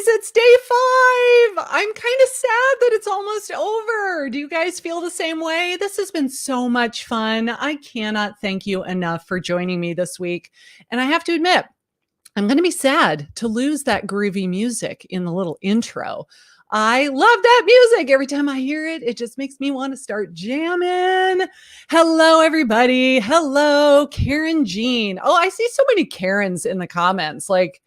it's day 5. I'm kind of sad that it's almost over. Do you guys feel the same way? This has been so much fun. I cannot thank you enough for joining me this week. And I have to admit, I'm going to be sad to lose that groovy music in the little intro. I love that music. Every time I hear it, it just makes me want to start jamming. Hello, everybody. Hello, Karen Jean. Oh, I see so many Karens in the comments. Like,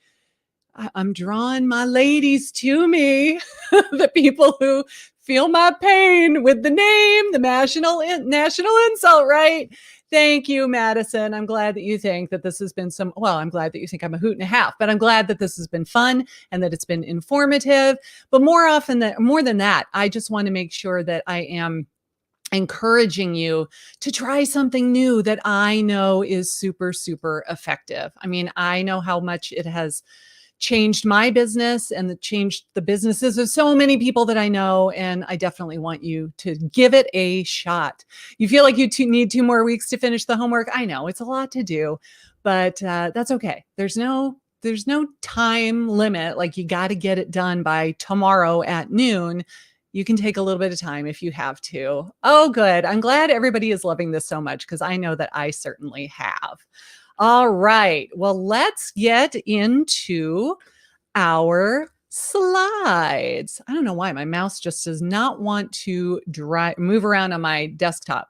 I'm drawing my ladies to me, the people who feel my pain with the name, the national insult, right? Thank you, Madison. I'm glad that you think that this has been I'm glad that you think I'm a hoot and a half, but I'm glad that this has been fun and that it's been informative. But more than that, I just want to make sure that I am encouraging you to try something new that I know is super, super effective. I mean, I know how much it has changed my business and changed the businesses of so many people that I know. And I definitely want you to give it a shot. You feel like you need 2 more weeks to finish the homework. I know it's a lot to do, but that's okay. There's no time limit. Like, you got to get it done by tomorrow at noon. You can take a little bit of time if you have to. Oh, good. I'm glad everybody is loving this so much, because I know that I certainly have. All right. Well, let's get into our slides. I don't know why my mouse just does not want to move around on my desktop.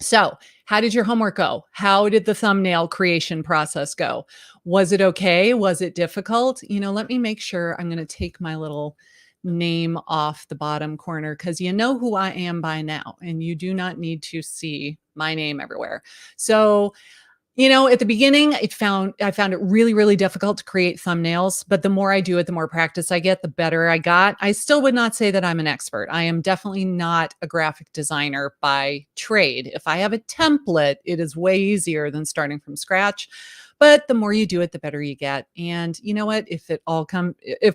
So, how did your homework go? How did the thumbnail creation process go? Was it okay? Was it difficult? Let me make sure. I'm going to take my little name off the bottom corner, because you know who I am by now, and you do not need to see my name everywhere. So, at the beginning, I found it really, really difficult to create thumbnails, but the more I do it, the more practice I get, the better I got. I still would not say that I'm an expert. I am definitely not a graphic designer by trade. If I have a template, it is way easier than starting from scratch. But the more you do it, the better you get. And you know what? If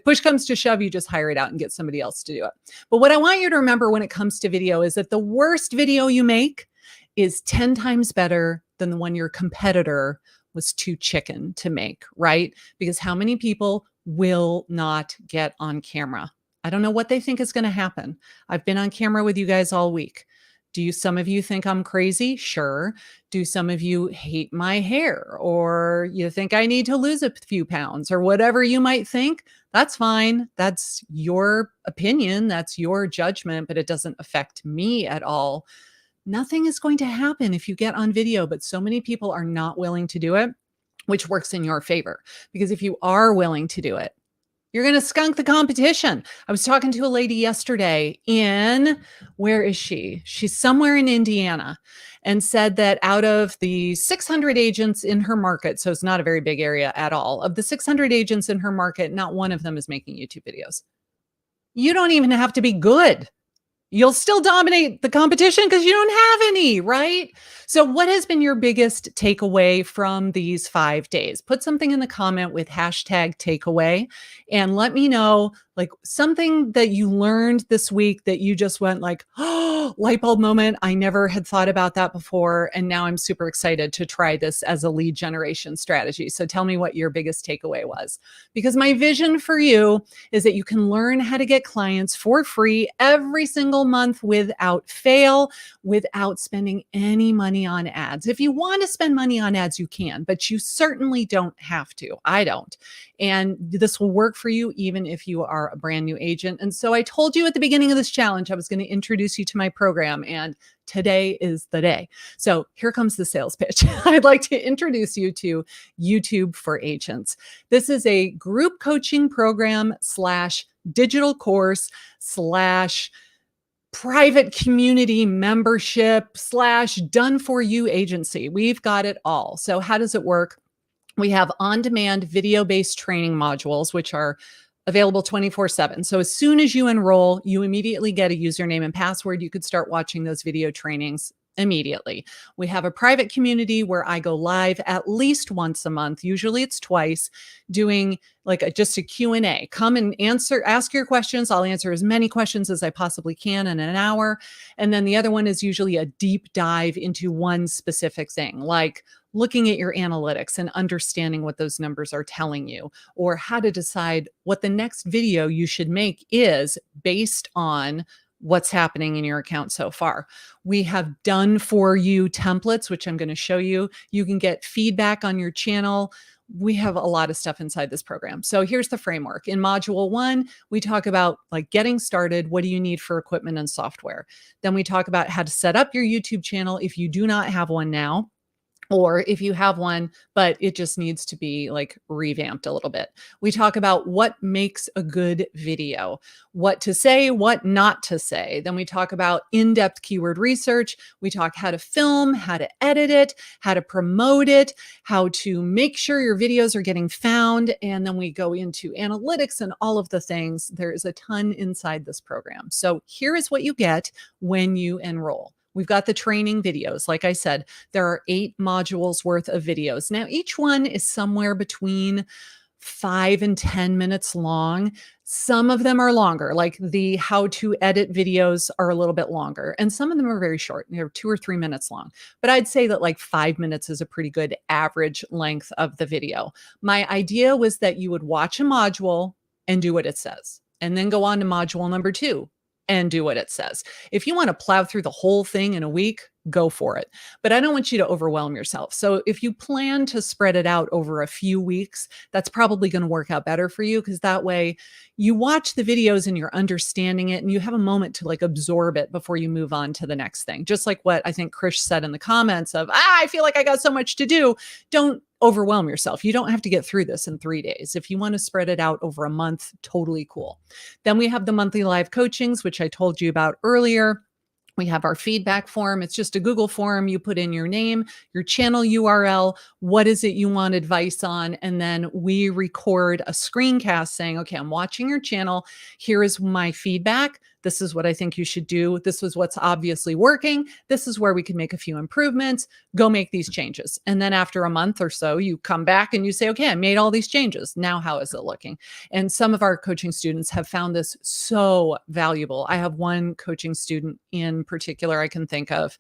push comes to shove, you just hire it out and get somebody else to do it. But what I want you to remember when it comes to video is that the worst video you make is 10 times better than the one your competitor was too chicken to make, right? Because how many people will not get on camera? I don't know what they think is going to happen. I've been on camera with you guys all week. Some of you think I'm crazy? Sure. Do some of you hate my hair, or you think I need to lose a few pounds, or whatever you might think? That's fine. That's your opinion. That's your judgment, but it doesn't affect me at all. Nothing is going to happen if you get on video, but so many people are not willing to do it, which works in your favor. Because if you are willing to do it, you're going to skunk the competition. I was talking to a lady yesterday where is she? She's somewhere in Indiana, and said that out of the 600 agents in her market, so it's not a very big area at all, of the 600 agents in her market, not one of them is making YouTube videos. You don't even have to be good. You'll still dominate the competition because you don't have any, right? So what has been your biggest takeaway from these 5 days? Put something in the comment with #takeaway and let me know, like, something that you learned this week that you just went like, oh, light bulb moment. I never had thought about that before. And now I'm super excited to try this as a lead generation strategy. So tell me what your biggest takeaway was, because my vision for you is that you can learn how to get clients for free every single month without fail, without spending any money on ads. If you want to spend money on ads, you can, but you certainly don't have to. I don't. And this will work for you even if you are a brand new agent. And so I told you at the beginning of this challenge, I was going to introduce you to my program, and today is the day. So here comes the sales pitch. I'd like to introduce you to YouTube for Agents. This is a group coaching program / digital course / private community membership / done for you agency. We've got it all. So how does it work? We have on-demand video-based training modules, which are available 24/7. So as soon as you enroll, you immediately get a username and password. You could start watching those video trainings immediately. We have a private community where I go live at least once a month. Usually it's twice, doing like just a Q&A. Come and ask your questions. I'll answer as many questions as I possibly can in an hour. And then the other one is usually a deep dive into one specific thing, like looking at your analytics and understanding what those numbers are telling you, or how to decide what the next video you should make is based on what's happening in your account so far. We have done for you templates, which I'm going to show you. You can get feedback on your channel. We have a lot of stuff inside this program. So here's the framework. In module 1, we talk about like getting started. What do you need for equipment and software? Then we talk about how to set up your YouTube channel if you do not have one now, or if you have one, but it just needs to be like revamped a little bit. We talk about what makes a good video, what to say, what not to say. Then we talk about in-depth keyword research. We talk how to film, how to edit it, how to promote it, how to make sure your videos are getting found. And then we go into analytics and all of the things. There is a ton inside this program. So here is what you get when you enroll. We've got the training videos. Like I said, there are 8 modules worth of videos. Now, each one is somewhere between 5 and 10 minutes long. Some of them are longer, like the how to edit videos are a little bit longer. And some of them are very short. They're 2 or 3 minutes long. But I'd say that like 5 minutes is a pretty good average length of the video. My idea was that you would watch a module and do what it says, and then go on to module number 2 and do what it says. If you want to plow through the whole thing in a week, go for it. But I don't want you to overwhelm yourself. So if you plan to spread it out over a few weeks, that's probably going to work out better for you, because that way you watch the videos and you're understanding it and you have a moment to like absorb it before you move on to the next thing. Just like what I think Krish said in the comments of, I feel like I got so much to do. Don't overwhelm yourself. You don't have to get through this in 3 days. If you want to spread it out over a month, totally cool. Then we have the monthly live coachings, which I told you about earlier. We have our feedback form. It's just a Google form. You put in your name, your channel URL, what is it you want advice on, and then we record a screencast saying, okay, I'm watching your channel. Here is my feedback. This is what I think you should do. This is what's obviously working. This is where we can make a few improvements. Go make these changes. And then after a month or so, you come back and you say, okay, I made all these changes. Now, how is it looking? And some of our coaching students have found this so valuable. I have one coaching student in particular I can think of.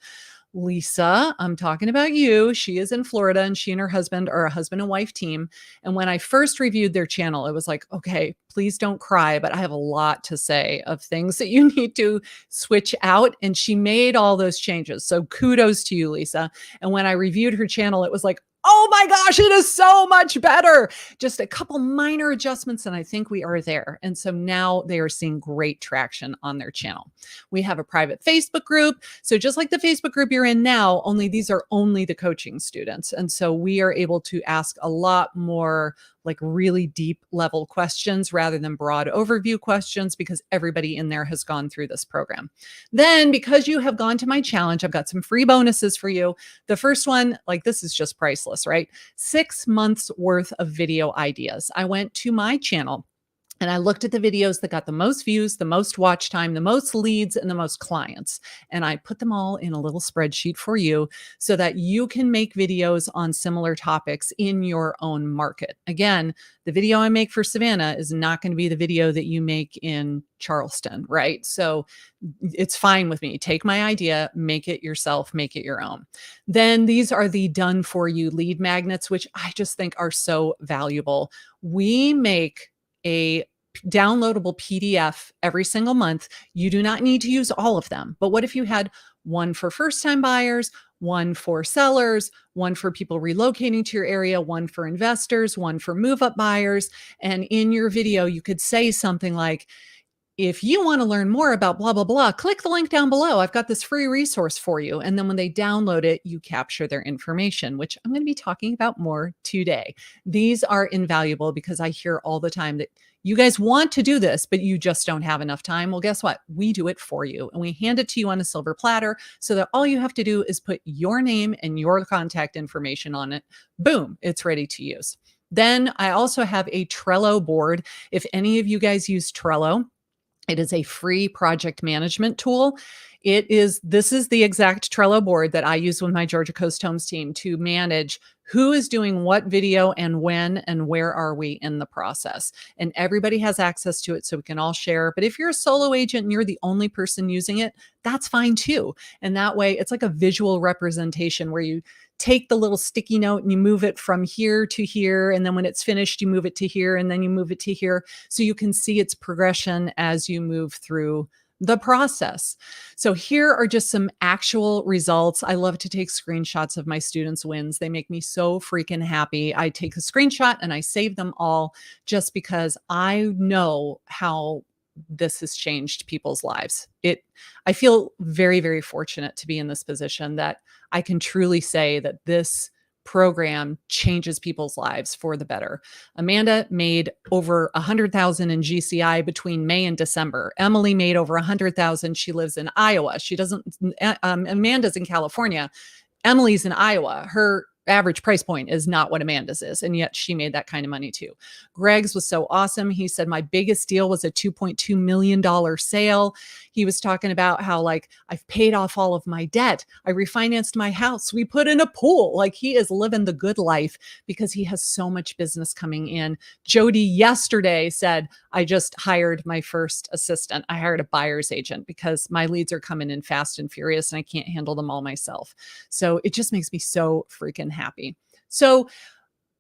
Lisa, I'm talking about you. She is in Florida and she and her husband are a husband and wife team. And when I first reviewed their channel, it was like, okay, please don't cry, but I have a lot to say of things that you need to switch out. And she made all those changes. So kudos to you, Lisa. And when I reviewed her channel, it was like, oh my gosh, it is so much better. Just a couple minor adjustments, and I think we are there. And so now they are seeing great traction on their channel. We have a private Facebook group. So just like the Facebook group you're in now, only these are only the coaching students. And so we are able to ask a lot more like really deep level questions rather than broad overview questions, because everybody in there has gone through this program. Then because you have gone to my challenge, I've got some free bonuses for you. The first one, like this is just priceless, right? 6 months worth of video ideas. I went to my channel and I looked at the videos that got the most views, the most watch time, the most leads, and the most clients. And I put them all in a little spreadsheet for you so that you can make videos on similar topics in your own market. Again, the video I make for Savannah is not going to be the video that you make in Charleston, right? So it's fine with me. Take my idea, make it yourself, make it your own. Then these are the done for you lead magnets, which I just think are so valuable. We make a downloadable PDF every single month. You do not need to use all of them. But what if you had one for first-time buyers, one for sellers, one for people relocating to your area, one for investors, one for move-up buyers? And in your video, you could say something like, if you want to learn more about blah, blah, blah, click the link down below. I've got this free resource for you. And then when they download it, you capture their information, which I'm going to be talking about more today. These are invaluable because I hear all the time that you guys want to do this, but you just don't have enough time. Well, guess what? We do it for you and we hand it to you on a silver platter so that all you have to do is put your name and your contact information on it. Boom, it's ready to use. Then I also have a Trello board. If any of you guys use Trello, it is a free project management tool. This is the exact Trello board that I use with my Georgia Coast Homes team to manage who is doing what video and when and where are we in the process. And everybody has access to it so we can all share. But if you're a solo agent and you're the only person using it, that's fine too. And that way it's like a visual representation where you take the little sticky note and you move it from here to here. And then when it's finished, you move it to here and then you move it to here. So you can see its progression as you move through the process. So here are just some actual results. I love to take screenshots of my students' wins. They make me so freaking happy. I take a screenshot and I save them all just because I know how this has changed people's lives. I feel very, very fortunate to be in this position that I can truly say that this program changes people's lives for the better. Amanda made over 100,000 in GCI between May and December. Emily made over 100,000. She lives in Iowa. She doesn't, Amanda's in California. Emily's in Iowa. Her average price point is not what Amanda's is. And yet she made that kind of money too. Greg's was so awesome. He said, my biggest deal was a $2.2 million sale. He was talking about how like, I've paid off all of my debt. I refinanced my house. We put in a pool. Like he is living the good life because he has so much business coming in. Jody yesterday said, I just hired my first assistant. I hired a buyer's agent because my leads are coming in fast and furious and I can't handle them all myself. So it just makes me so freaking happy. So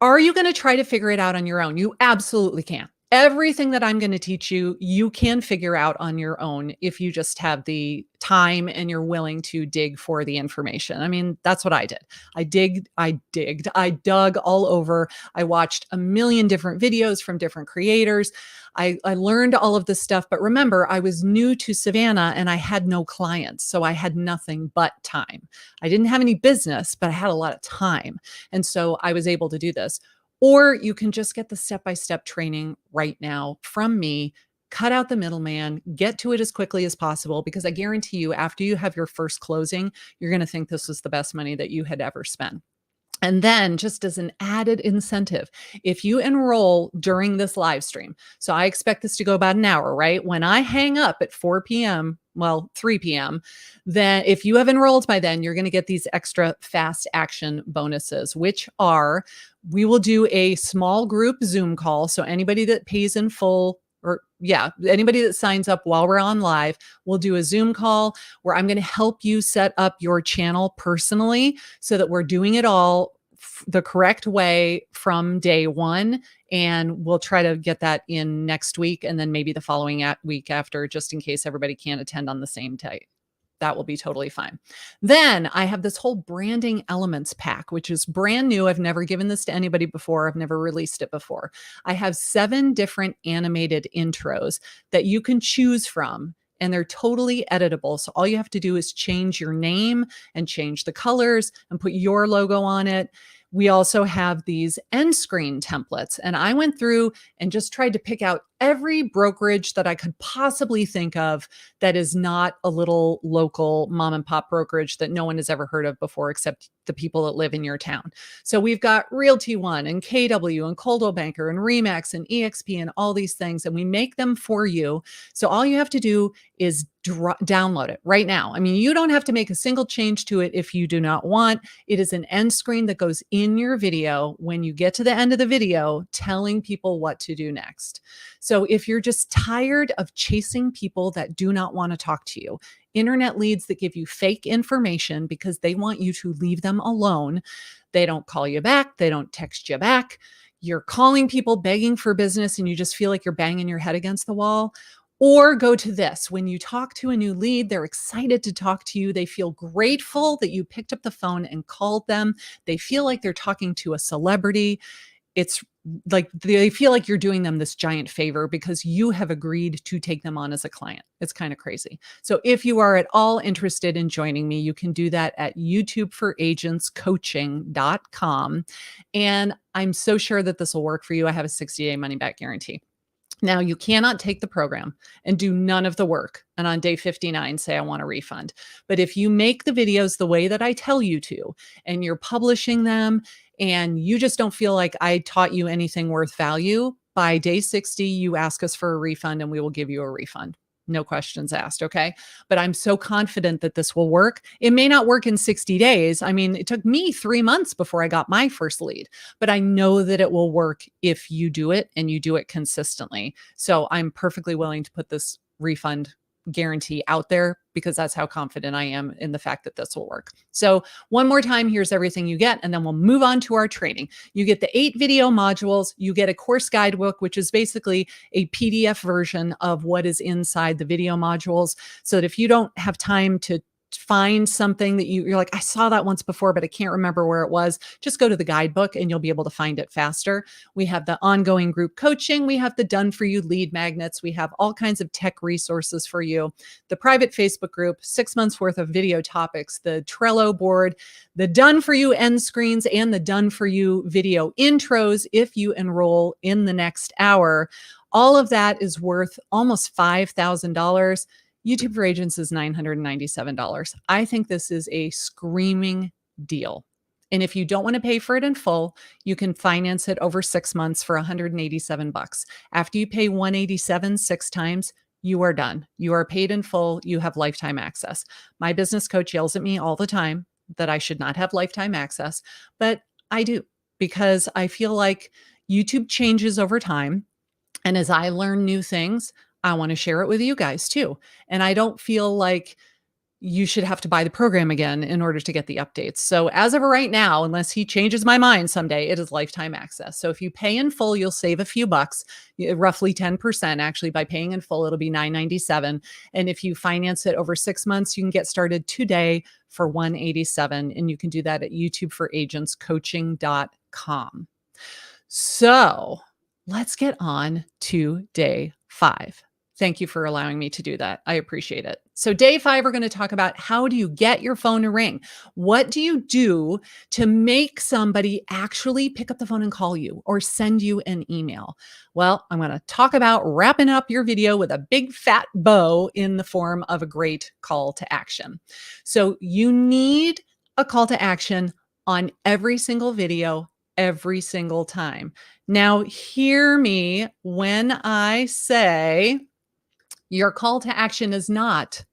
are you going to try to figure it out on your own? You absolutely can. Everything that I'm going to teach you, you can figure out on your own if you just have the time and you're willing to dig for the information. I mean, that's what I did. I dug all over. I watched a million different videos from different creators. I learned all of this stuff, but remember, I was new to Savannah and I had no clients. So I had nothing but time. I didn't have any business, but I had a lot of time. And so I was able to do this. Or you can just get the step-by-step training right now from me, cut out the middleman, get to it as quickly as possible, because I guarantee you, after you have your first closing, you're going to think this was the best money that you had ever spent. And then just as an added incentive, if you enroll during this live stream, so I expect this to go about an hour, right? When I hang up at 4 p.m., well, 3 p.m., then if you have enrolled by then, you're going to get these extra fast action bonuses, which are, we will do a small group Zoom call. So anybody that pays in full, or anybody that signs up while we're on live, we'll do a Zoom call where I'm going to help you set up your channel personally so that we're doing it all the correct way from day one. And we'll try to get that in next week and then maybe the following week after, just in case everybody can't attend on the same day. That will be totally fine. Then I have this whole branding elements pack, which is brand new. I've never given this to anybody before. I've never released it before. I have 7 different animated intros that you can choose from, and they're totally editable. So all you have to do is change your name and change the colors and put your logo on it. We also have these end screen templates, and I went through and just tried to pick out every brokerage that I could possibly think of that is not a little local mom and pop brokerage that no one has ever heard of before except the people that live in your town. So we've got Realty One and KW and Coldwell Banker and Remax and EXP and all these things, and we make them for you. So all you have to do is download it right now. I mean, you don't have to make a single change to it if you do not want. It is an end screen that goes in your video when you get to the end of the video, telling people what to do next. So if you're just tired of chasing people that do not want to talk to you, internet leads that give you fake information because they want you to leave them alone, they don't call you back, they don't text you back, you're calling people begging for business and you just feel like you're banging your head against the wall. Or go to this. When you talk to a new lead, they're excited to talk to you. They feel grateful that you picked up the phone and called them. They feel like they're talking to a celebrity. It's like they feel like you're doing them this giant favor because you have agreed to take them on as a client. It's kind of crazy. So if you are at all interested in joining me, you can do that at YouTubeForAgentsCoaching.com. And I'm so sure that this will work for you. I have a 60-day money-back guarantee. Now, you cannot take the program and do none of the work and on day 59 say, I want a refund. But if you make the videos the way that I tell you to, and you're publishing them, and you just don't feel like I taught you anything worth value, by day 60, you ask us for a refund and we will give you a refund. No questions asked. Okay. But I'm so confident that this will work. It may not work in 60 days. I mean, it took me 3 months before I got my first lead, but I know that it will work if you do it and you do it consistently. So I'm perfectly willing to put this refund guarantee out there because that's how confident I am in the fact that this will work. So, one more time, here's everything you get, and then we'll move on to our training. You get the 8 video modules, you get a course guidebook, which is basically a PDF version of what is inside the video modules, so that if you don't have time to find something that you're like, I saw that once before, but I can't remember where it was, just go to the guidebook and you'll be able to find it faster. We have the ongoing group coaching. We have the done for you lead magnets. We have all kinds of tech resources for you. The private Facebook group, 6 months worth of video topics, the Trello board, the done for you end screens, and the done for you video intros if you enroll in the next hour. All of that is worth almost $5,000. YouTube for Agents is $997. I think this is a screaming deal. And if you don't want to pay for it in full, you can finance it over 6 months for $187. After you pay $187 6 times, you are done. You are paid in full. You have lifetime access. My business coach yells at me all the time that I should not have lifetime access, but I do because I feel like YouTube changes over time. And as I learn new things, I want to share it with you guys too. And I don't feel like you should have to buy the program again in order to get the updates. So as of right now, unless he changes my mind someday, it is lifetime access. So if you pay in full, you'll save a few bucks, roughly 10% actually. By paying in full, it'll be $997. And if you finance it over 6 months, you can get started today for $187. And you can do that at YouTubeForAgentsCoaching.com. So let's get on to day 5. Thank you for allowing me to do that. I appreciate it. So day 5, we're going to talk about how do you get your phone to ring? What do you do to make somebody actually pick up the phone and call you or send you an email? Well, I'm going to talk about wrapping up your video with a big fat bow in the form of a great call to action. So you need a call to action on every single video, every single time. Now, hear me when I say your call to action is not,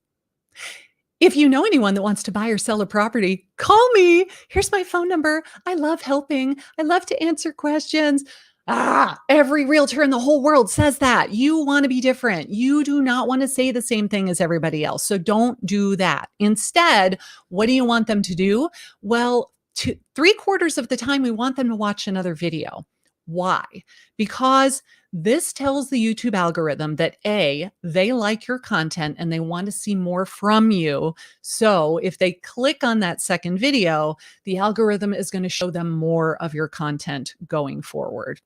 if you know anyone that wants to buy or sell a property, call me. Here's my phone number. I love helping. I love to answer questions. Every realtor in the whole world says that. You want to be different. You do not want to say the same thing as everybody else. So don't do that. Instead, what do you want them to do? Well, 3/4 of the time, we want them to watch another video. Why? Because this tells the YouTube algorithm that A, they like your content and they want to see more from you. So if they click on that second video, the algorithm is going to show them more of your content going forward.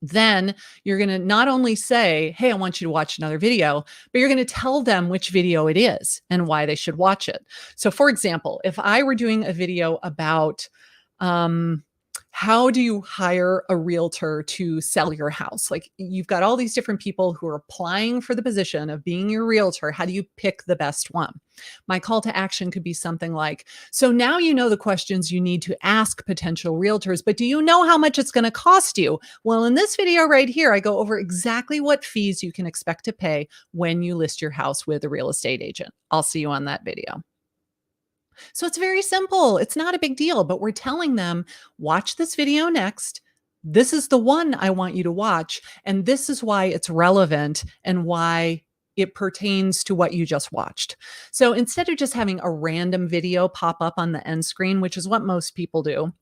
Then you're going to not only say, hey, I want you to watch another video, but you're going to tell them which video it is and why they should watch it. So for example, if I were doing a video about, how do you hire a realtor to sell your house? Like you've got all these different people who are applying for the position of being your realtor. How do you pick the best one? My call to action could be something like, so now you know the questions you need to ask potential realtors, but do you know how much it's going to cost you? Well, in this video right here, I go over exactly what fees you can expect to pay when you list your house with a real estate agent. I'll see you on that video. So it's very simple. It's not a big deal, but we're telling them, watch this video next. This is the one I want you to watch. And this is why it's relevant and why it pertains to what you just watched. So instead of just having a random video pop up on the end screen, which is what most people do,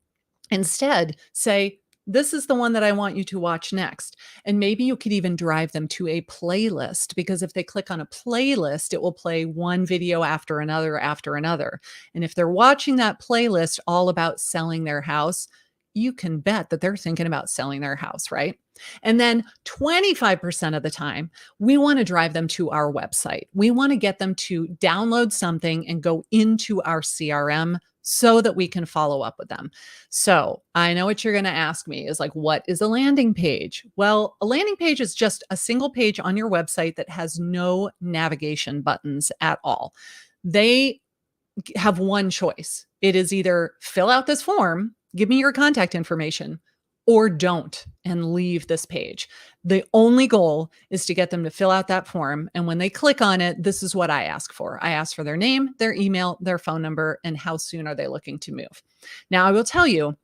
instead say, this is the one that I want you to watch next. And maybe you could even drive them to a playlist, because if they click on a playlist, it will play one video after another after another. And if they're watching that playlist all about selling their house, you can bet that they're thinking about selling their house, right? And then 25% of the time, we want to drive them to our website. We want to get them to download something and go into our CRM so that we can follow up with them. So I know what you're going to ask me is like, what is a landing page? Well, a landing page is just a single page on your website that has no navigation buttons at all. They have one choice. It is either fill out this form, give me your contact information, or don't and leave this page. The only goal is to get them to fill out that form. And when they click on it, this is what I ask for. I ask for their name, their email, their phone number, and how soon are they looking to move. Now, I will tell you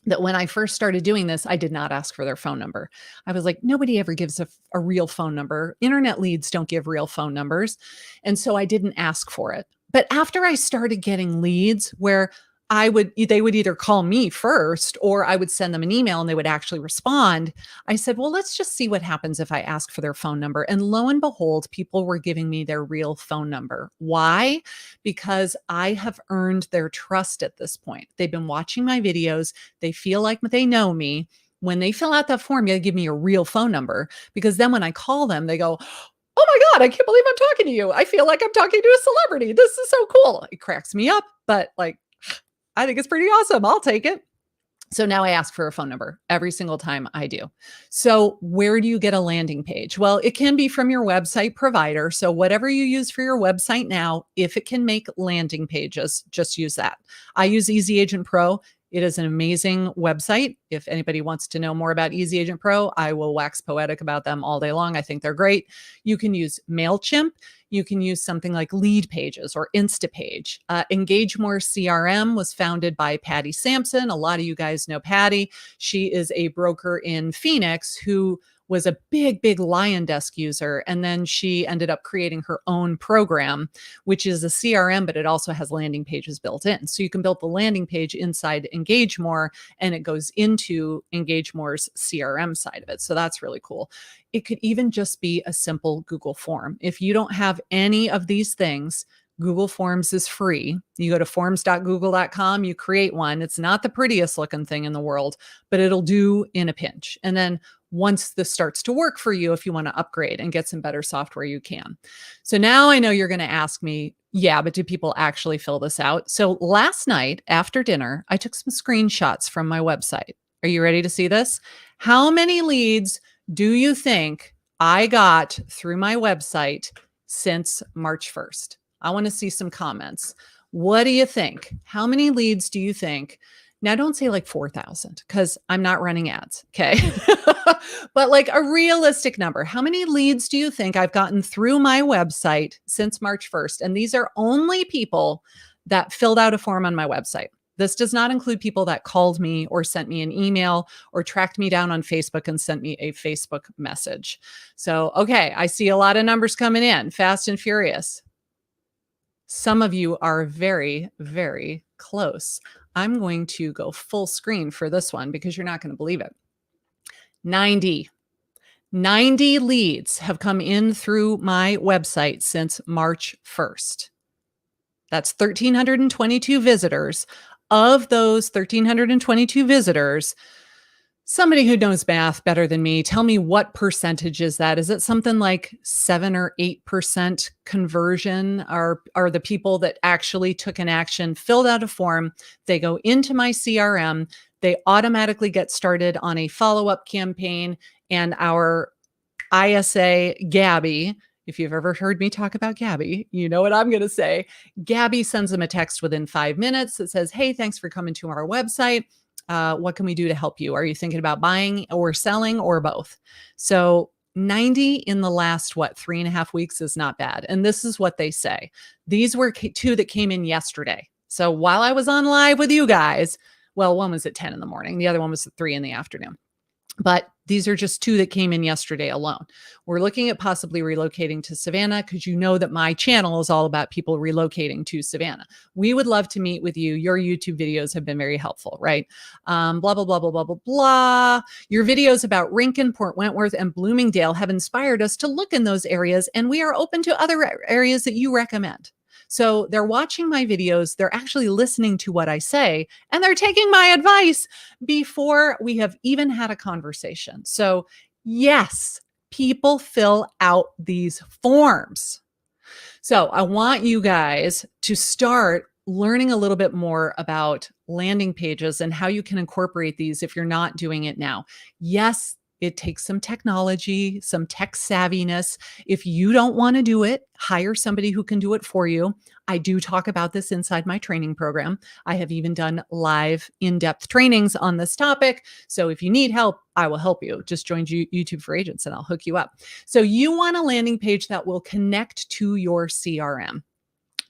that when I first started doing this, I did not ask for their phone number. I was like, nobody ever gives a real phone number. Internet leads don't give real phone numbers. And so I didn't ask for it. But after I started getting leads where they would either call me first or I would send them an email and they would actually respond. I said, well, let's just see what happens if I ask for their phone number. And lo and behold, people were giving me their real phone number. Why? Because I have earned their trust at this point. They've been watching my videos. They feel like they know me. When they fill out that form, you give me a real phone number, because then when I call them, they go, oh my God, I can't believe I'm talking to you. I feel like I'm talking to a celebrity. This is so cool. It cracks me up, but I think it's pretty awesome. I'll take it. So now I ask for a phone number every single time I do. So where do you get a landing page? Well, it can be from your website provider. So whatever you use for your website now, if it can make landing pages, just use that. I use Easy Agent Pro. It is an amazing website. If anybody wants to know more about Easy Agent Pro, I will wax poetic about them all day long. I think they're great. You can use MailChimp. You can use something like Lead Pages or Instapage. Engage More CRM was founded by Patty Sampson. A lot of you guys know Patty. She is a broker in Phoenix who was a big Lion Desk user. And then she ended up creating her own program, which is a CRM, but it also has landing pages built in. So you can build the landing page inside Engage More, and it goes into Engage More's CRM side of it. So that's really cool. It could even just be a simple Google form. If you don't have any of these things, Google Forms is free. You go to forms.google.com, you create one. It's not the prettiest looking thing in the world, but it'll do in a pinch. And then once this starts to work for you, if you want to upgrade and get some better software, you can. So now I know you're going to ask me, yeah, but do people actually fill this out? So last night after dinner, I took some screenshots from my website. Are you ready to see this? How many leads do you think I got through my website since March 1st? I want to see some comments. What do you think? How many leads do you think? Now, don't say like 4,000 because I'm not running ads. Okay. But like a realistic number. How many leads do you think I've gotten through my website since March 1st? And these are only people that filled out a form on my website. This does not include people that called me or sent me an email or tracked me down on Facebook and sent me a Facebook message. So, okay, I see a lot of numbers coming in, fast and furious. Some of you are very close. I'm going to go full screen for this one because you're not going to believe it. 90 leads have come in through my website since March 1st. That's 1,322 visitors. Of those 1,322 visitors, somebody who knows math better than me, tell me what percentage is that? Is it something like 7 or 8% conversion? Are the people that actually took an action, filled out a form, they go into my CRM, they automatically get started on a follow-up campaign, and our ISA, Gabby, if you've ever heard me talk about Gabby, you know what I'm going to say. Gabby sends them a text within 5 minutes that says, hey, thanks for coming to our website. What can we do to help you? Are you thinking about buying or selling or both? So 90 in the last, 3.5 weeks is not bad. And this is what they say. These were two that came in yesterday. So while I was on live with you guys, well, one was at 10 in the morning. The other one was at 3 in the afternoon. But these are just two that came in yesterday alone. We're looking at possibly relocating to Savannah because you know that my channel is all about people relocating to Savannah. We would love to meet with you. Your YouTube videos have been very helpful, right? Blah, blah, blah, blah, blah, blah, blah. Your videos about Rincon, Port Wentworth, and Bloomingdale have inspired us to look in those areas, and we are open to other areas that you recommend. So they're watching my videos, they're actually listening to what I say, and they're taking my advice before we have even had a conversation. So yes, people fill out these forms. So I want you guys to start learning a little bit more about landing pages and how you can incorporate these if you're not doing it now. Yes, It takes some technology, some tech savviness. If you don't want to do it, hire somebody who can do it for you. I do talk about this inside my training program. I have even done live in-depth trainings on this topic. So if you need help, I will help you. Just join YouTube for Agents and I'll hook you up. So you want a landing page that will connect to your CRM.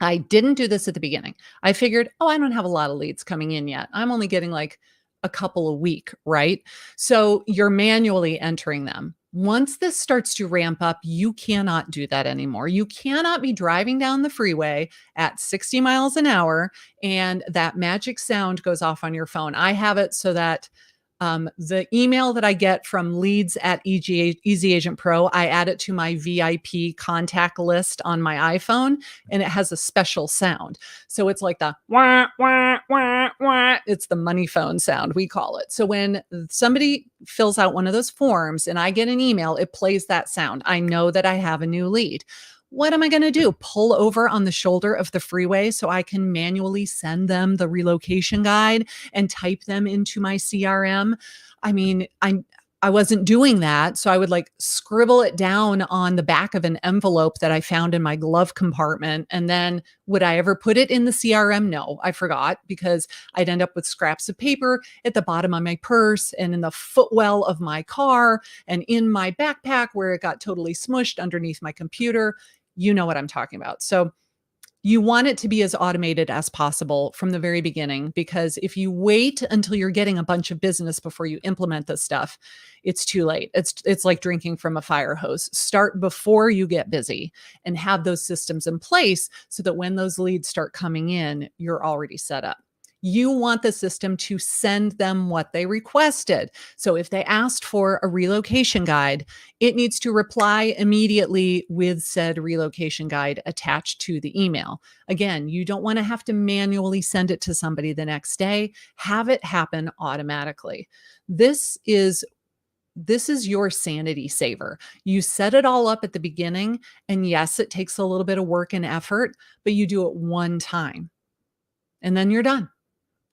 I didn't do this at the beginning. I figured, oh, I don't have a lot of leads coming in yet. I'm only getting like a couple a week, right? So you're manually entering them. Once this starts to ramp up, you cannot do that anymore. You cannot be driving down the freeway at 60 miles an hour and that magic sound goes off on your phone. I have it so that the email that I get from leads at Easy Agent Pro, I add it to my VIP contact list on my iPhone, and it has a special sound. So it's like the wah, wah, wah, wah. It's the money phone sound, we call it. So when somebody fills out one of those forms and I get an email, it plays that sound. I know that I have a new lead. What am I going to do? Pull over on the shoulder of the freeway so I can manually send them the relocation guide and type them into my CRM? I mean, I wasn't doing that. So I would like scribble it down on the back of an envelope that I found in my glove compartment. And then would I ever put it in the CRM? No, I forgot, because I'd end up with scraps of paper at the bottom of my purse and in the footwell of my car and in my backpack where it got totally smushed underneath my computer. You know what I'm talking about. So you want it to be as automated as possible from the very beginning, because if you wait until you're getting a bunch of business before you implement this stuff, it's too late. It's like drinking from a fire hose. Start before you get busy and have those systems in place so that when those leads start coming in, you're already set up. You want the system to send them what they requested. So if they asked for a relocation guide, it needs to reply immediately with said relocation guide attached to the email. Again, you don't want to have to manually send it to somebody the next day. Have it happen automatically. This is your sanity saver. You set it all up at the beginning, and yes, it takes a little bit of work and effort, but you do it one time and then you're done.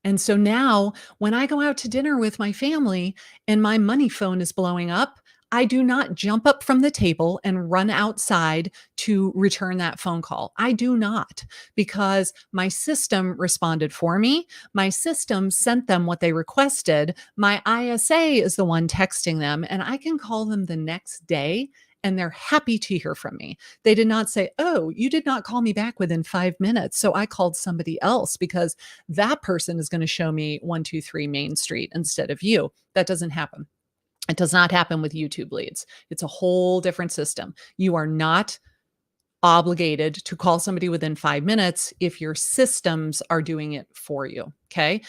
And so now when I go out to dinner with my family and my money phone is blowing up, I do not jump up from the table and run outside to return that phone call. I do not, because my system responded for me. My system sent them what they requested. My ISA is the one texting them, and I can call them the next day and they're happy to hear from me. They did not say, oh, you did not call me back within 5 minutes, so I called somebody else because that person is going to show me 123 Main Street instead of you. That doesn't happen. It does not happen with YouTube leads. It's a whole different system. You are not obligated to call somebody within 5 minutes if your systems are doing it for you. Okay.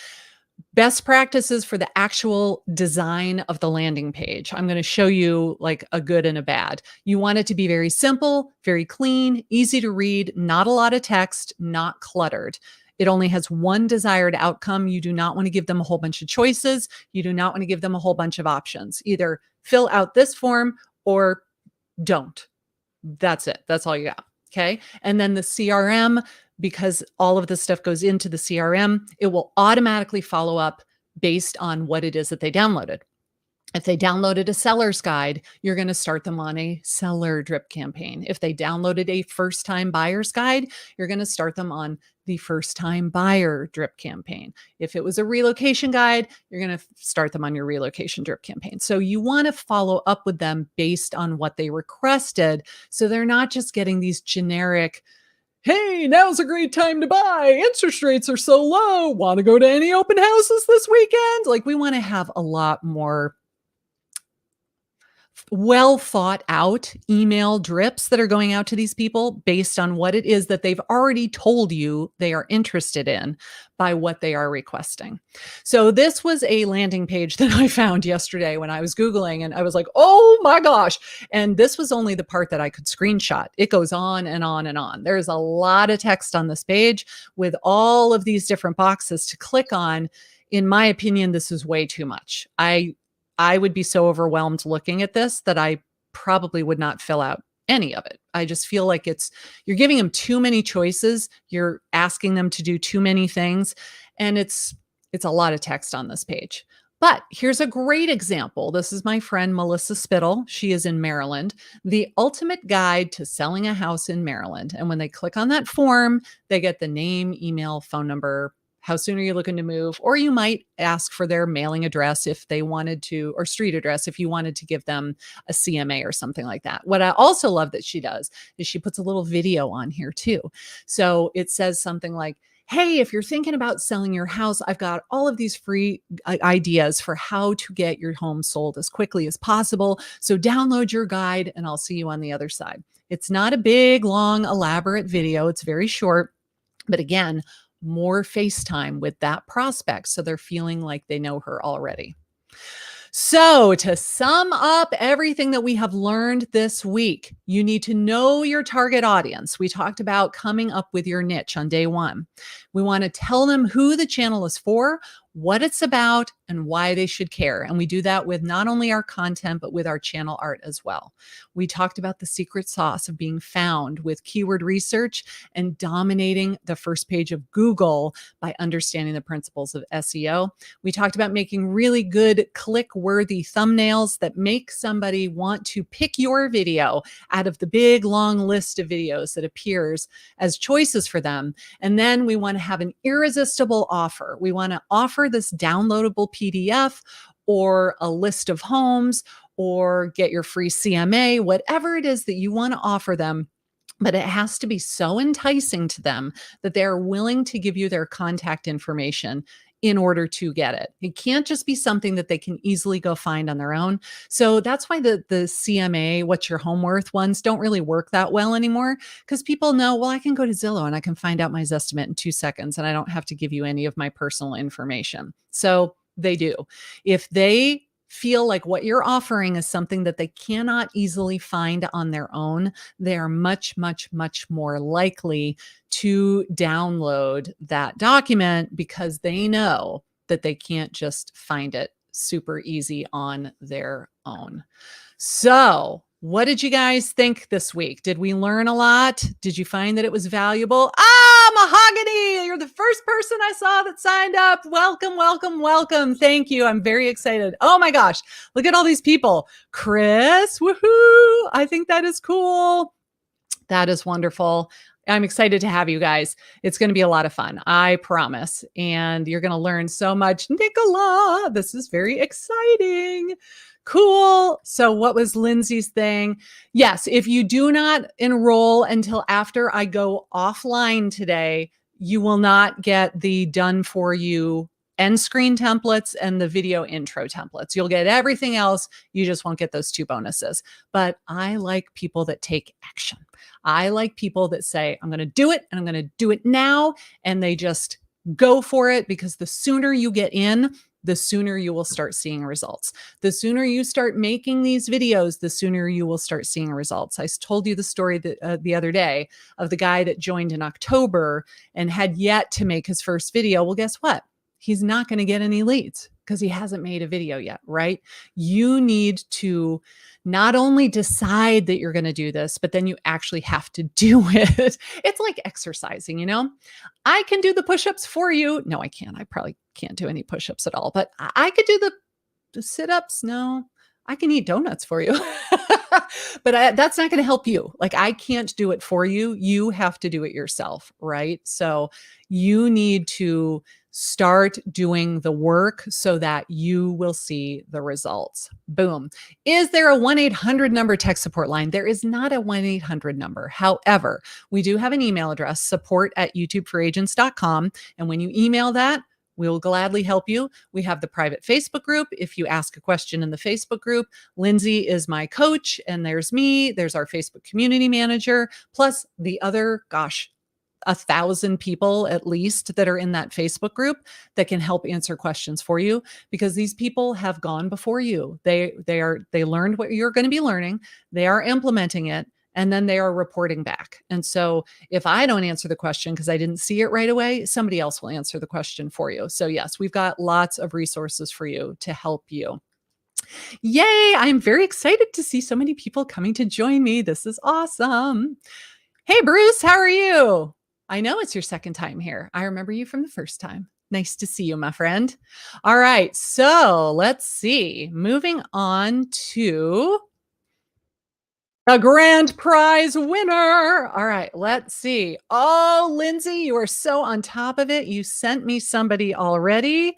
Best practices for the actual design of the landing page. I'm going to show you like a good and a bad. You want it to be very simple, very clean, easy to read, not a lot of text, not cluttered. It only has one desired outcome. You do not want to give them a whole bunch of choices. You do not want to give them a whole bunch of options. Either fill out this form or don't. That's it. That's all you got. Okay. And then the CRM, because all of this stuff goes into the CRM, it will automatically follow up based on what it is that they downloaded. If they downloaded a seller's guide, you're going to start them on a seller drip campaign. If they downloaded a first-time buyer's guide, you're going to start them on the first-time buyer drip campaign. If it was a relocation guide, you're going to start them on your relocation drip campaign. So you want to follow up with them based on what they requested, so they're not just getting these generic, hey, now's a great time to buy. Interest rates are so low. Want to go to any open houses this weekend? Like, we want to have a lot more well thought out email drips that are going out to these people based on what it is that they've already told you they are interested in by what they are requesting. So this was a landing page that I found yesterday when I was Googling, and I was like, oh my gosh. And this was only the part that I could screenshot. It goes on and on and on. There's a lot of text on this page with all of these different boxes to click on. In my opinion, this is way too much. I would be so overwhelmed looking at this that I probably would not fill out any of it. I just feel like you're giving them too many choices. You're asking them to do too many things. And it's a lot of text on this page. But here's a great example. This is my friend Melissa Spittle. She is in Maryland, the ultimate guide to selling a house in Maryland. And when they click on that form, they get the name, email, phone number. How soon are you looking to move? Or you might ask for their mailing address if they wanted to, or street address if you wanted to give them a CMA or something like that. What I also love that she does is she puts a little video on here too. So it says something like, hey, if you're thinking about selling your house, I've got all of these free ideas for how to get your home sold as quickly as possible. So download your guide and I'll see you on the other side. It's not a big, long, elaborate video. It's very short. But again, more FaceTime with that prospect. So they're feeling like they know her already. So, to sum up everything that we have learned this week, you need to know your target audience. We talked about coming up with your niche on day one. We want to tell them who the channel is for, what it's about, and why they should care. And we do that with not only our content, but with our channel art as well. We talked about the secret sauce of being found with keyword research and dominating the first page of Google by understanding the principles of SEO. We talked about making really good click-worthy thumbnails that make somebody want to pick your video out of the big, long list of videos that appears as choices for them. And then we want to have an irresistible offer. We want to offer this downloadable PDF or a list of homes or get your free CMA, whatever it is that you want to offer them. But it has to be so enticing to them that they're willing to give you their contact information in order to get it. It can't just be something that they can easily go find on their own. So that's why the CMA, what's your home worth ones don't really work that well anymore, because people know, well, I can go to Zillow and I can find out my Zestimate in 2 seconds and I don't have to give you any of my personal information. So they do. If they feel like what you're offering is something that they cannot easily find on their own, they are much, much, much more likely to download that document because they know that they can't just find it super easy on their own. So, what did you guys think this week? Did we learn a lot? Did you find that it was valuable? Mahogany, you're the first person I saw that signed up. Welcome, welcome, welcome. Thank you. I'm very excited. Oh my gosh, look at all these people. Chris, woohoo. I think that is cool. That is wonderful. I'm excited to have you guys. It's going to be a lot of fun, I promise. And you're going to learn so much. Nicola, this is very exciting. Cool. So what was Lindsay's thing? Yes, if you do not enroll until after I go offline today, you will not get the done for you end screen templates and the video intro templates. You'll get everything else. You just won't get those 2 bonuses. But I like people that take action. I like people that say, I'm going to do it and I'm going to do it now. And they just go for it, because the sooner you get in, the sooner you will start seeing results. The sooner you start making these videos, the sooner you will start seeing results. I told you the story that, the other day of the guy that joined in October and had yet to make his first video. Well, guess what? He's not going to get any leads because he hasn't made a video yet, right? You need to not only decide that you're going to do this, but then you actually have to do it. It's like exercising, you know? I can do the push-ups for you. No, I can't. I probably can't do any push-ups at all, but I could do the sit-ups. No, I can eat donuts for you. But that's not going to help you. Like, I can't do it for you. You have to do it yourself, right? So you need to start doing the work so that you will see the results. Boom. Is there a 1-800 number tech support line? There is not a 1-800 number. However, we do have an email address, support@youtubeforagents.com. And when you email that, we will gladly help you. We have the private Facebook group. If you ask a question in the Facebook group, Lindsay is my coach, and there's me. There's our Facebook community manager, plus the other, 1,000 people at least that are in that Facebook group that can help answer questions for you, because these people have gone before you. They learned what you're going to be learning. They are implementing it, and then they are reporting back. And so if I don't answer the question because I didn't see it right away, somebody else will answer the question for you. So yes, we've got lots of resources for you to help you. Yay! I'm very excited to see so many people coming to join me. This is awesome. Hey, Bruce, how are you? I know it's your second time here. I remember you from the first time. Nice to see you, my friend. All right, so let's see. Moving on to the grand prize winner. All right, let's see. Oh, Lindsay, you are so on top of it. You sent me somebody already.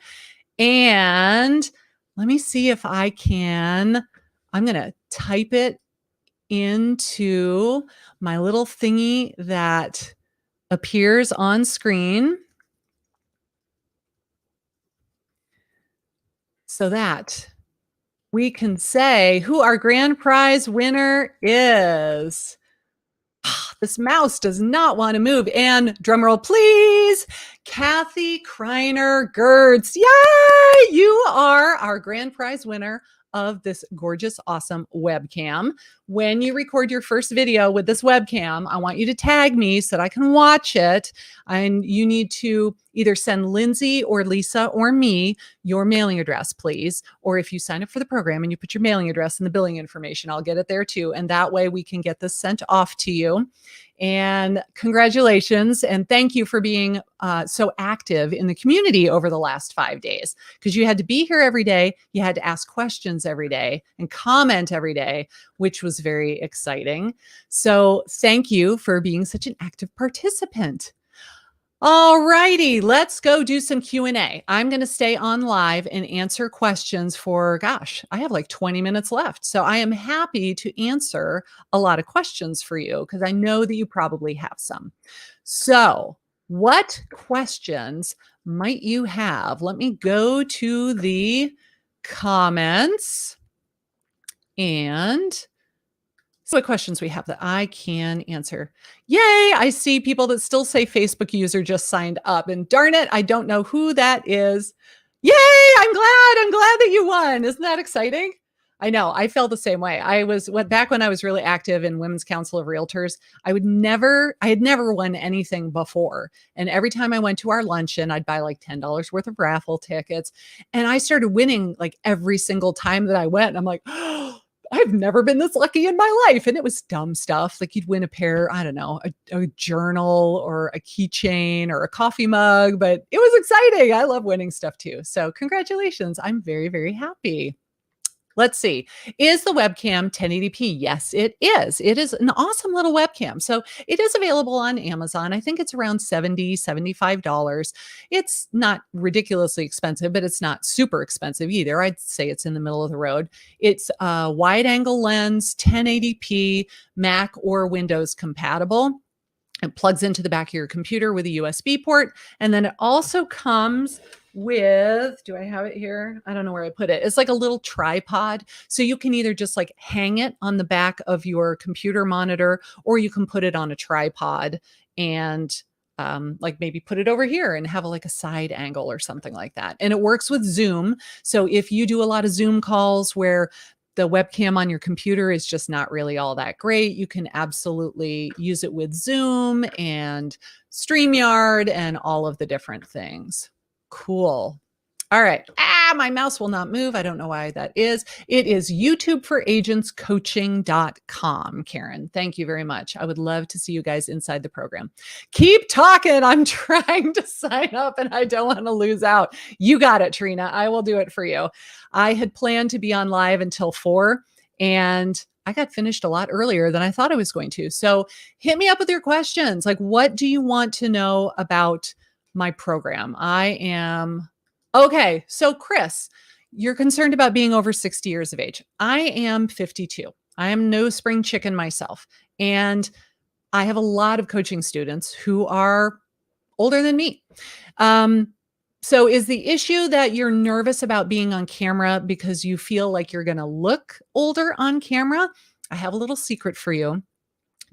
And let me see if I can. I'm going to type it into my little thingy that appears on screen so that we can say who our grand prize winner is. This mouse does not want to move. And drumroll, please. Kathy Kreiner Gertz. Yay! You are our grand prize winner of this gorgeous, awesome webcam. When you record your first video with this webcam, I want you to tag me so that I can watch it. And you need to either send Lindsay or Lisa or me your mailing address, please. Or if you sign up for the program and you put your mailing address and the billing information, I'll get it there too. And that way we can get this sent off to you. And congratulations. And thank you for being so active in the community over the last 5 days, because you had to be here every day. You had to ask questions every day and comment every day, which was very exciting. So thank you for being such an active participant. All righty, let's go do some Q&A. I'm going to stay on live and answer questions for, gosh, I have like 20 minutes left. So I am happy to answer a lot of questions for you because I know that you probably have some. So what questions might you have? Let me go to the comments and see what questions we have that I can answer. Yay, I see people that still say Facebook user just signed up. And darn it, I don't know who that is. Yay, I'm glad that you won. Isn't that exciting? I know, I felt the same way. Back when I was really active in Women's Council of Realtors, I had never won anything before. And every time I went to our luncheon, I'd buy like $10 worth of raffle tickets. And I started winning like every single time that I went. And I'm like, oh, I've never been this lucky in my life. And it was dumb stuff. Like you'd win a pair, I don't know, a journal or a keychain or a coffee mug, but it was exciting. I love winning stuff too. So congratulations. I'm very, very happy. Let's see. Is the webcam 1080p? Yes, it is. It is an awesome little webcam. So it is available on Amazon. I think it's around $70, $75. It's not ridiculously expensive, but it's not super expensive either. I'd say it's in the middle of the road. It's a wide angle lens, 1080p, Mac or Windows compatible. It plugs into the back of your computer with a USB port. And then it also comes with, do I have it here? I don't know where I put it. It's like a little tripod. So you can either just like hang it on the back of your computer monitor, or you can put it on a tripod and like maybe put it over here and have like a side angle or something like that. And it works with Zoom. So if you do a lot of Zoom calls where the webcam on your computer is just not really all that great, you can absolutely use it with Zoom and StreamYard and all of the different things. Cool. All right. My mouse will not move. I don't know why that is. It is YouTubeforagentscoaching.com. Karen, thank you very much. I would love to see you guys inside the program. Keep talking. I'm trying to sign up and I don't want to lose out. You got it, Trina. I will do it for you. I had planned to be on live until 4 and I got finished a lot earlier than I thought I was going to. So hit me up with your questions. Like, what do you want to know about my program? Okay. So Chris, you're concerned about being over 60 years of age. I am 52. I am no spring chicken myself. And I have a lot of coaching students who are older than me. So is the issue that you're nervous about being on camera because you feel like you're going to look older on camera? I have a little secret for you.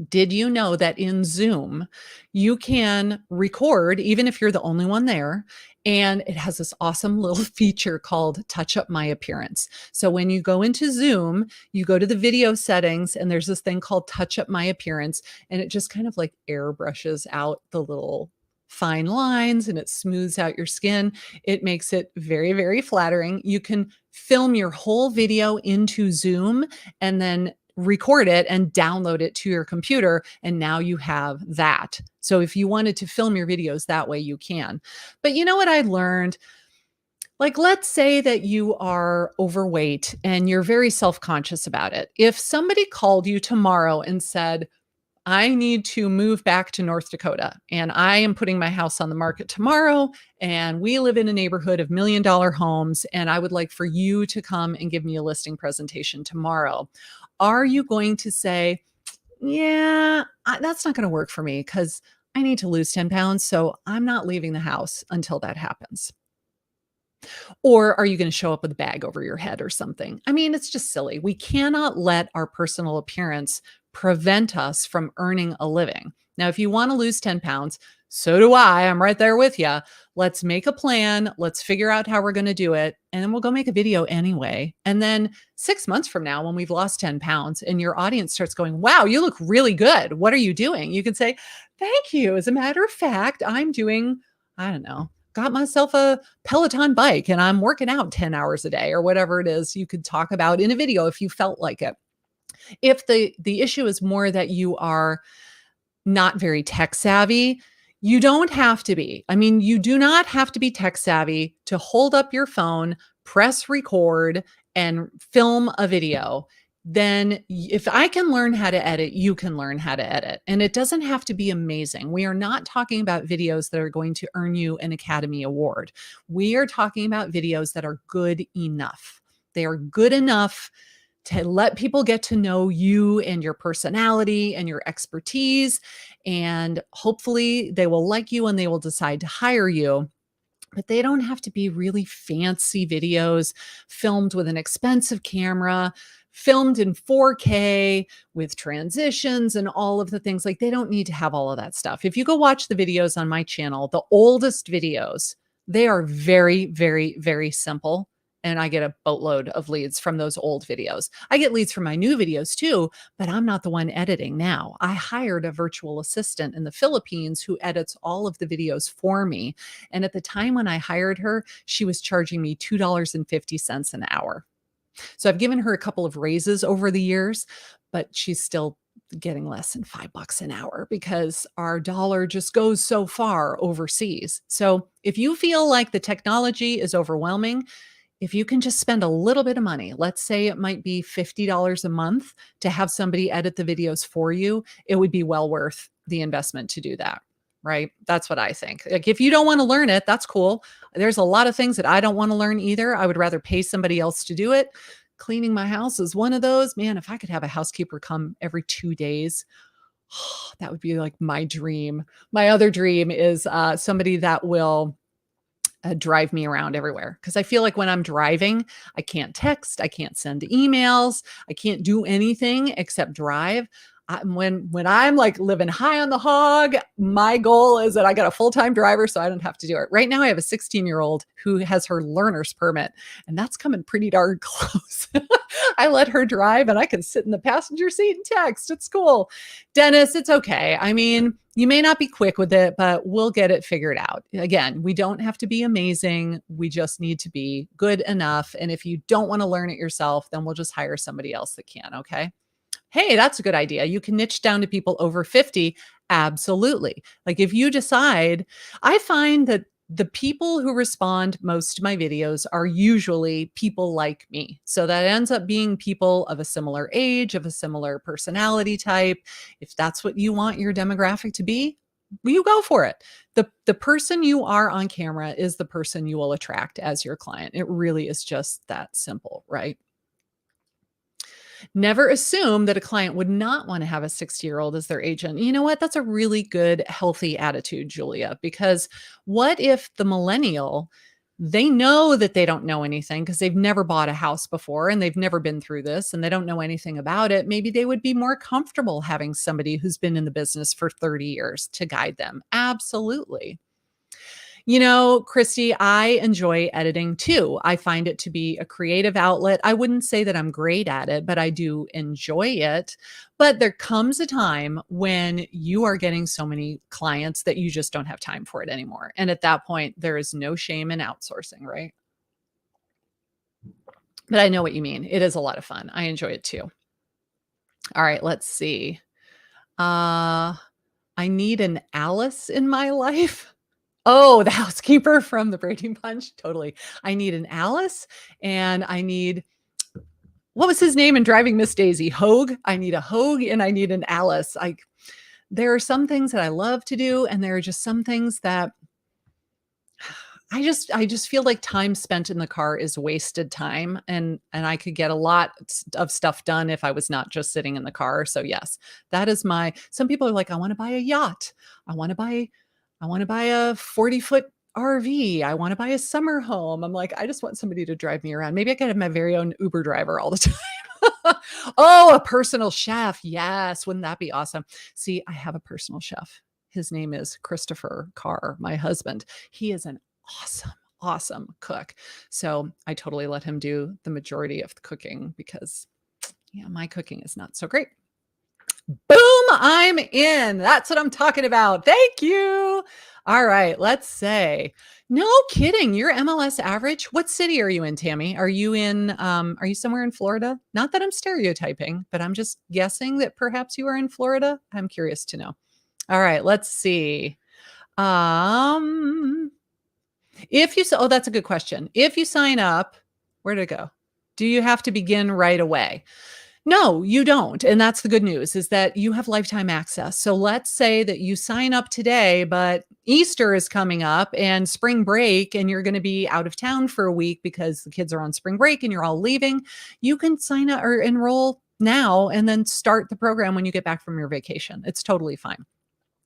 Did you know that in Zoom, you can record even if you're the only one there? And it has this awesome little feature called Touch Up My Appearance. So when you go into Zoom, you go to the video settings and there's this thing called Touch Up My Appearance. And it just kind of like airbrushes out the little fine lines and it smooths out your skin. It makes it very, very flattering. You can film your whole video into Zoom and then record it and download it to your computer. And now you have that. So if you wanted to film your videos that way, you can. But you know what I learned? Like, let's say that you are overweight and you're very self conscious about it. If somebody called you tomorrow and said, I need to move back to North Dakota and I am putting my house on the market tomorrow, and we live in a neighborhood of $1 million homes, and I would like for you to come and give me a listing presentation tomorrow. Are you going to say, yeah, that's not going to work for me because I need to lose 10 pounds, so I'm not leaving the house until that happens? Or are you going to show up with a bag over your head or something? I mean, it's just silly. We cannot let our personal appearance prevent us from earning a living. Now, if you want to lose 10 pounds, so do I. I'm right there with you. Let's make a plan. Let's figure out how we're going to do it. And then we'll go make a video anyway. And then 6 months from now, when we've lost 10 pounds and your audience starts going, wow, you look really good. What are you doing? You can say, thank you. As a matter of fact, I'm doing, I don't know, got myself a Peloton bike and I'm working out 10 hours a day or whatever it is you could talk about in a video if you felt like it. If the issue is more that you are not very tech savvy, you don't have to be. I mean, you do not have to be tech savvy to hold up your phone, press record, and film a video. Then if I can learn how to edit, you can learn how to edit. And it doesn't have to be amazing. We are not talking about videos that are going to earn you an Academy Award. We are talking about videos that are good enough. They are good enough to let people get to know you and your personality and your expertise. And hopefully they will like you and they will decide to hire you. But they don't have to be really fancy videos filmed with an expensive camera, filmed in 4K with transitions and all of the things. Like, they don't need to have all of that stuff. If you go watch the videos on my channel, the oldest videos, they are very, very, very simple. And I get a boatload of leads from those old videos. I get leads from my new videos too, but I'm not the one editing now. I hired a virtual assistant in the Philippines who edits all of the videos for me. And at the time when I hired her, she was charging me $2.50 an hour. So I've given her a couple of raises over the years, but she's still getting less than $5 an hour because our dollar just goes so far overseas. So if you feel like the technology is overwhelming, if you can just spend a little bit of money, let's say it might be $50 a month to have somebody edit the videos for you, it would be well worth the investment to do that, right? That's what I think. Like, if you don't want to learn it, that's cool. There's a lot of things that I don't want to learn either. I would rather pay somebody else to do it. Cleaning my house is one of those. Man, if I could have a housekeeper come every 2 days, that would be like my dream. My other dream is somebody that will drive me around everywhere, because I feel like when I'm driving, I can't text, I can't send emails, I can't do anything except drive. When I'm like living high on the hog, my goal is that I got a full-time driver so I don't have to do it. Right now, I have a 16-year-old who has her learner's permit, and that's coming pretty darn close. I let her drive and I can sit in the passenger seat and text. It's cool. Dennis, it's okay. I mean, you may not be quick with it, but we'll get it figured out. Again, we don't have to be amazing. We just need to be good enough. And if you don't want to learn it yourself, then we'll just hire somebody else that can. Okay. Hey, that's a good idea. You can niche down to people over 50. Absolutely. Like, if you decide, I find that the people who respond most to my videos are usually people like me. So that ends up being people of a similar age, of a similar personality type. If that's what you want your demographic to be, you go for it. The person you are on camera is the person you will attract as your client. It really is just that simple, right? Never assume that a client would not want to have a 60-year-old as their agent. You know what? That's a really good, healthy attitude, Julia, because what if the millennial, they know that they don't know anything because they've never bought a house before and they've never been through this and they don't know anything about it. Maybe they would be more comfortable having somebody who's been in the business for 30 years to guide them. Absolutely. You know, Christy, I enjoy editing too. I find it to be a creative outlet. I wouldn't say that I'm great at it, but I do enjoy it. But there comes a time when you are getting so many clients that you just don't have time for it anymore. And at that point, there is no shame in outsourcing, right? But I know what you mean. It is a lot of fun. I enjoy it too. All right, let's see. Uh, I need an Alice in my life. Oh, the housekeeper from the Brady Bunch. Totally. I need an Alice and I need what was his name in Driving Miss Daisy? Hogue. I need a Hogue and I need an Alice. There are some things that I love to do, and there are just some things that I just feel like time spent in the car is wasted time, and I could get a lot of stuff done if I was not just sitting in the car. So yes, that is my some people are like, I want to buy a yacht. I want to buy I want to buy a 40-foot RV. I want to buy a summer home. I'm like, I just want somebody to drive me around. Maybe I could have my very own Uber driver all the time. Oh, a personal chef. Yes, wouldn't that be awesome? See, I have a personal chef. His name is Christopher Carr, my husband. He is an awesome, awesome cook. So I totally let him do the majority of the cooking because, yeah, my cooking is not so great. Boom, I'm in. That's what I'm talking about. Thank you. All right, let's say, no kidding, your MLS average. What city are you in, Tammy? Are you somewhere in Florida? Not that I'm stereotyping, but I'm just guessing that perhaps you are in Florida. I'm curious to know. All right, let's see. Um, oh, that's a good question. If you sign up, where did it go? Do you have to begin right away? No, you don't. And that's the good news is that you have lifetime access. So let's say that you sign up today, but Easter is coming up and spring break, and you're going to be out of town for a week because the kids are on spring break and you're all leaving. You can sign up or enroll now and then start the program when you get back from your vacation. It's totally fine.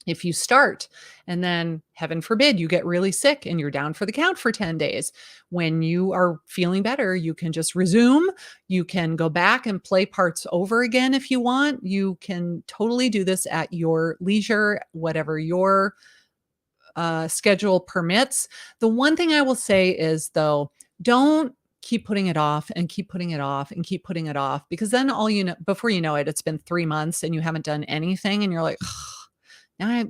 If you start and then, heaven forbid, you get really sick and you're down for the count for 10 days, when you are feeling better, you can just resume. You can go back and play parts over again if you want. You can totally do this at your leisure, whatever your schedule permits. The one thing I will say is, though, don't keep putting it off and keep putting it off and keep putting it off, because then all you know, before you know it, it's been 3 months and you haven't done anything and you're like, now I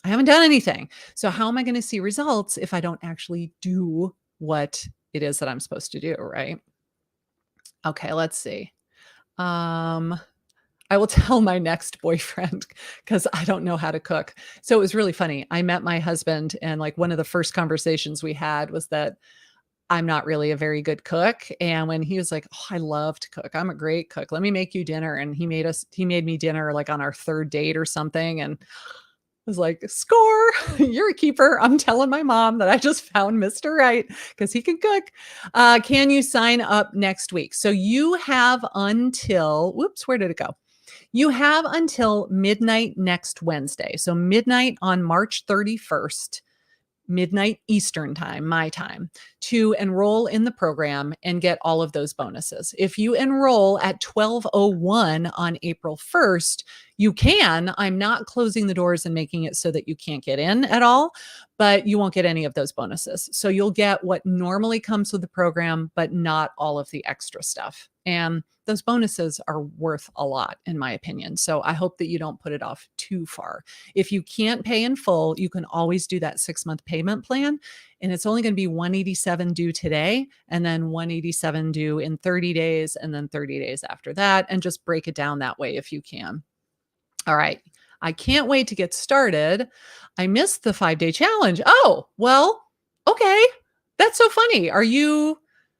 haven't done anything. So how am I going to see results if I don't actually do what it is that I'm supposed to do, right? Okay, let's see. I will tell my next boyfriend because I don't know how to cook. So it was really funny. I met my husband, and like one of the first conversations we had was that I'm not really a very good cook. And when he was like, "Oh, I love to cook. I'm a great cook. Let me make you dinner." And he made me dinner like on our third date or something. And was like, score, you're a keeper. I'm telling my mom that I just found Mr. Right because he can cook. Can you sign up next week? So you have until, whoops, where did it go? You have until midnight next Wednesday. So midnight on March 31st, midnight Eastern time, my time, to enroll in the program and get all of those bonuses. If you enroll at 12:01 on April 1st, you can. I'm not closing the doors and making it so that you can't get in at all, but you won't get any of those bonuses. So you'll get what normally comes with the program, but not all of the extra stuff. And those bonuses are worth a lot, in my opinion. So I hope that you don't put it off too far. If you can't pay in full, you can always do that 6-month payment plan. And it's only going to be $187 due today, and then $187 due in 30 days, and then 30 days after that. And just break it down that way if you can. All right. I can't wait to get started. I missed the 5-day challenge. Oh, well, okay. That's so funny.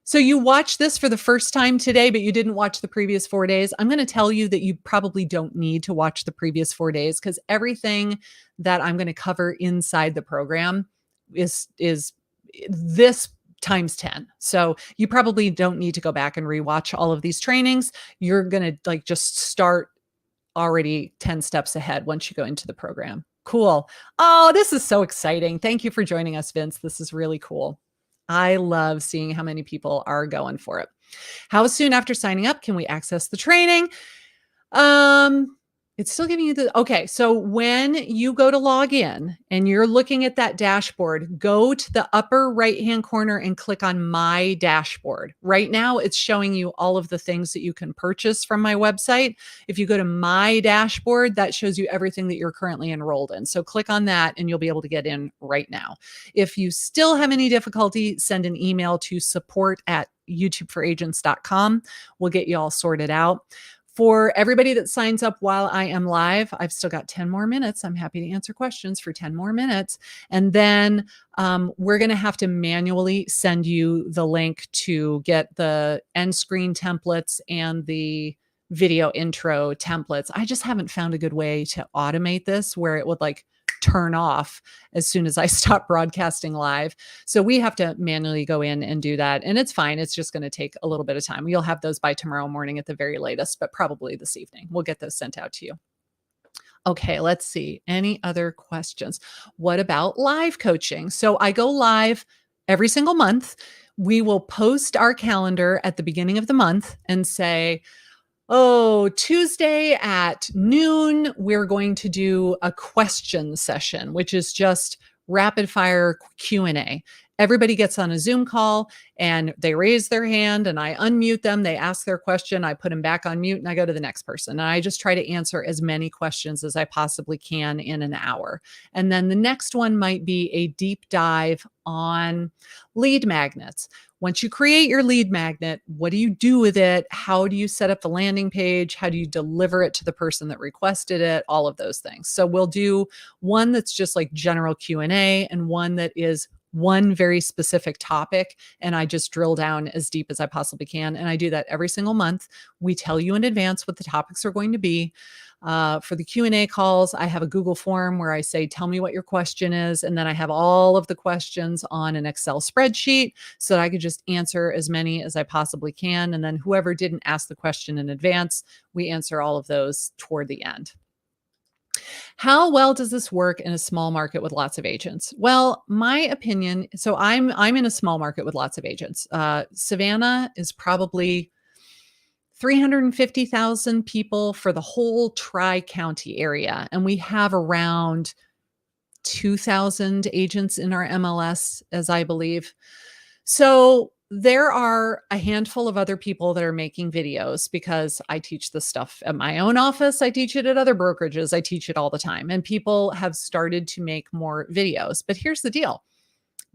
So you watched this for the first time today, but you didn't watch the previous 4 days? I'm going to tell you that you probably don't need to watch the previous 4 days, because everything that I'm going to cover inside the program is this times 10. So you probably don't need to go back and rewatch all of these trainings. You're going to just start already 10 steps ahead once you go into the program. Cool. Oh, this is so exciting. Thank you for joining us, Vince. This is really cool. I love seeing how many people are going for it. How soon after signing up can we access the training? It's still giving you okay. So when you go to log in and you're looking at that dashboard, go to the upper right-hand corner and click on My Dashboard. Right now, it's showing you all of the things that you can purchase from my website. If you go to My Dashboard, that shows you everything that you're currently enrolled in. So click on that and you'll be able to get in right now. If you still have any difficulty, send an email to support@youtubeforagents.com. We'll get you all sorted out. For everybody that signs up while I am live, I've still got 10 more minutes. I'm happy to answer questions for 10 more minutes. And then we're going to have to manually send you the link to get the end screen templates and the video intro templates. I just haven't found a good way to automate this where it would like turn off as soon as I stop broadcasting live. So we have to manually go in and do that. And it's fine. It's just going to take a little bit of time. You'll have those by tomorrow morning at the very latest, but probably this evening. We'll get those sent out to you. Okay, let's see. Any other questions? What about live coaching? So I go live every single month. We will post our calendar at the beginning of the month and say, oh, Tuesday at noon, we're going to do a question session, which is just rapid fire Q&A. Everybody gets on a Zoom call and they raise their hand and I unmute them. They ask their question. I put them back on mute and I go to the next person. And I just try to answer as many questions as I possibly can in an hour. And then the next one might be a deep dive on lead magnets. Once you create your lead magnet, what do you do with it? How do you set up the landing page? How do you deliver it to the person that requested it? All of those things. So we'll do one that's just like general Q&A and one that is one very specific topic. And I just drill down as deep as I possibly can. And I do that every single month. We tell you in advance what the topics are going to be. For the Q&A calls, I have a Google form where I say, tell me what your question is. And then I have all of the questions on an Excel spreadsheet so that I could just answer as many as I possibly can. And then whoever didn't ask the question in advance, we answer all of those toward the end. How well does this work in a small market with lots of agents? Well, my opinion, so I'm in a small market with lots of agents. Savannah is probably 350,000 people for the whole Tri-County area. And we have around 2,000 agents in our MLS, as I believe. So there are a handful of other people that are making videos because I teach this stuff at my own office. I teach it at other brokerages. I teach it all the time. And people have started to make more videos. But here's the deal.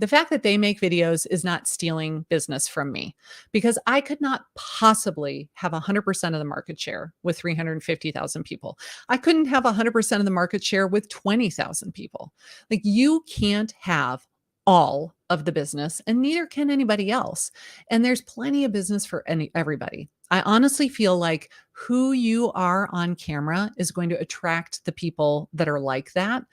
The fact that they make videos is not stealing business from me because I could not possibly have 100% of the market share with 350,000 people. I couldn't have 100% of the market share with 20,000 people. Like you can't have all of the business and neither can anybody else. And there's plenty of business for everybody. I honestly feel like who you are on camera is going to attract the people that are like that.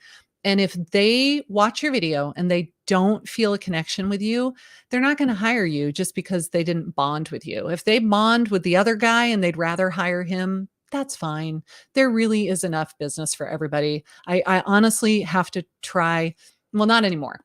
And if they watch your video and they don't feel a connection with you, they're not going to hire you just because they didn't bond with you. If they bond with the other guy and they'd rather hire him, that's fine. There really is enough business for everybody. I honestly have to try, well, not anymore.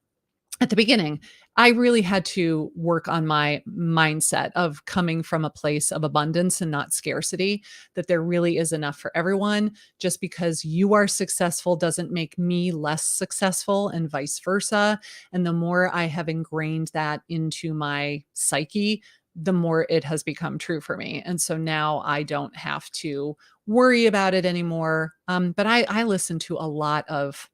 At the beginning, I really had to work on my mindset of coming from a place of abundance and not scarcity, that there really is enough for everyone. Just because you are successful doesn't make me less successful and vice versa. And the more I have ingrained that into my psyche, the more it has become true for me. And so now I don't have to worry about it anymore. But I listen to a lot of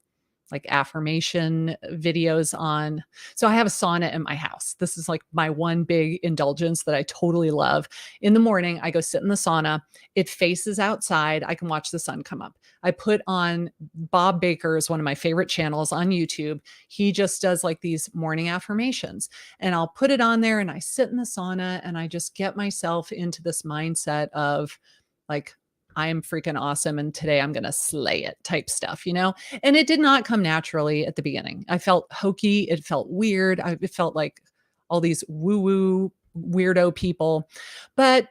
like affirmation videos on. So I have a sauna in my house. This is like my one big indulgence that I totally love. In the morning, I go sit in the sauna. It faces outside. I can watch the sun come up. I put on Bob Baker is one of my favorite channels on YouTube. He just does like these morning affirmations and I'll put it on there and I sit in the sauna and I just get myself into this mindset of like, I am freaking awesome. And today I'm going to slay it type stuff, you know? And it did not come naturally at the beginning. I felt hokey. It felt weird. It felt like all these woo-woo weirdo people. But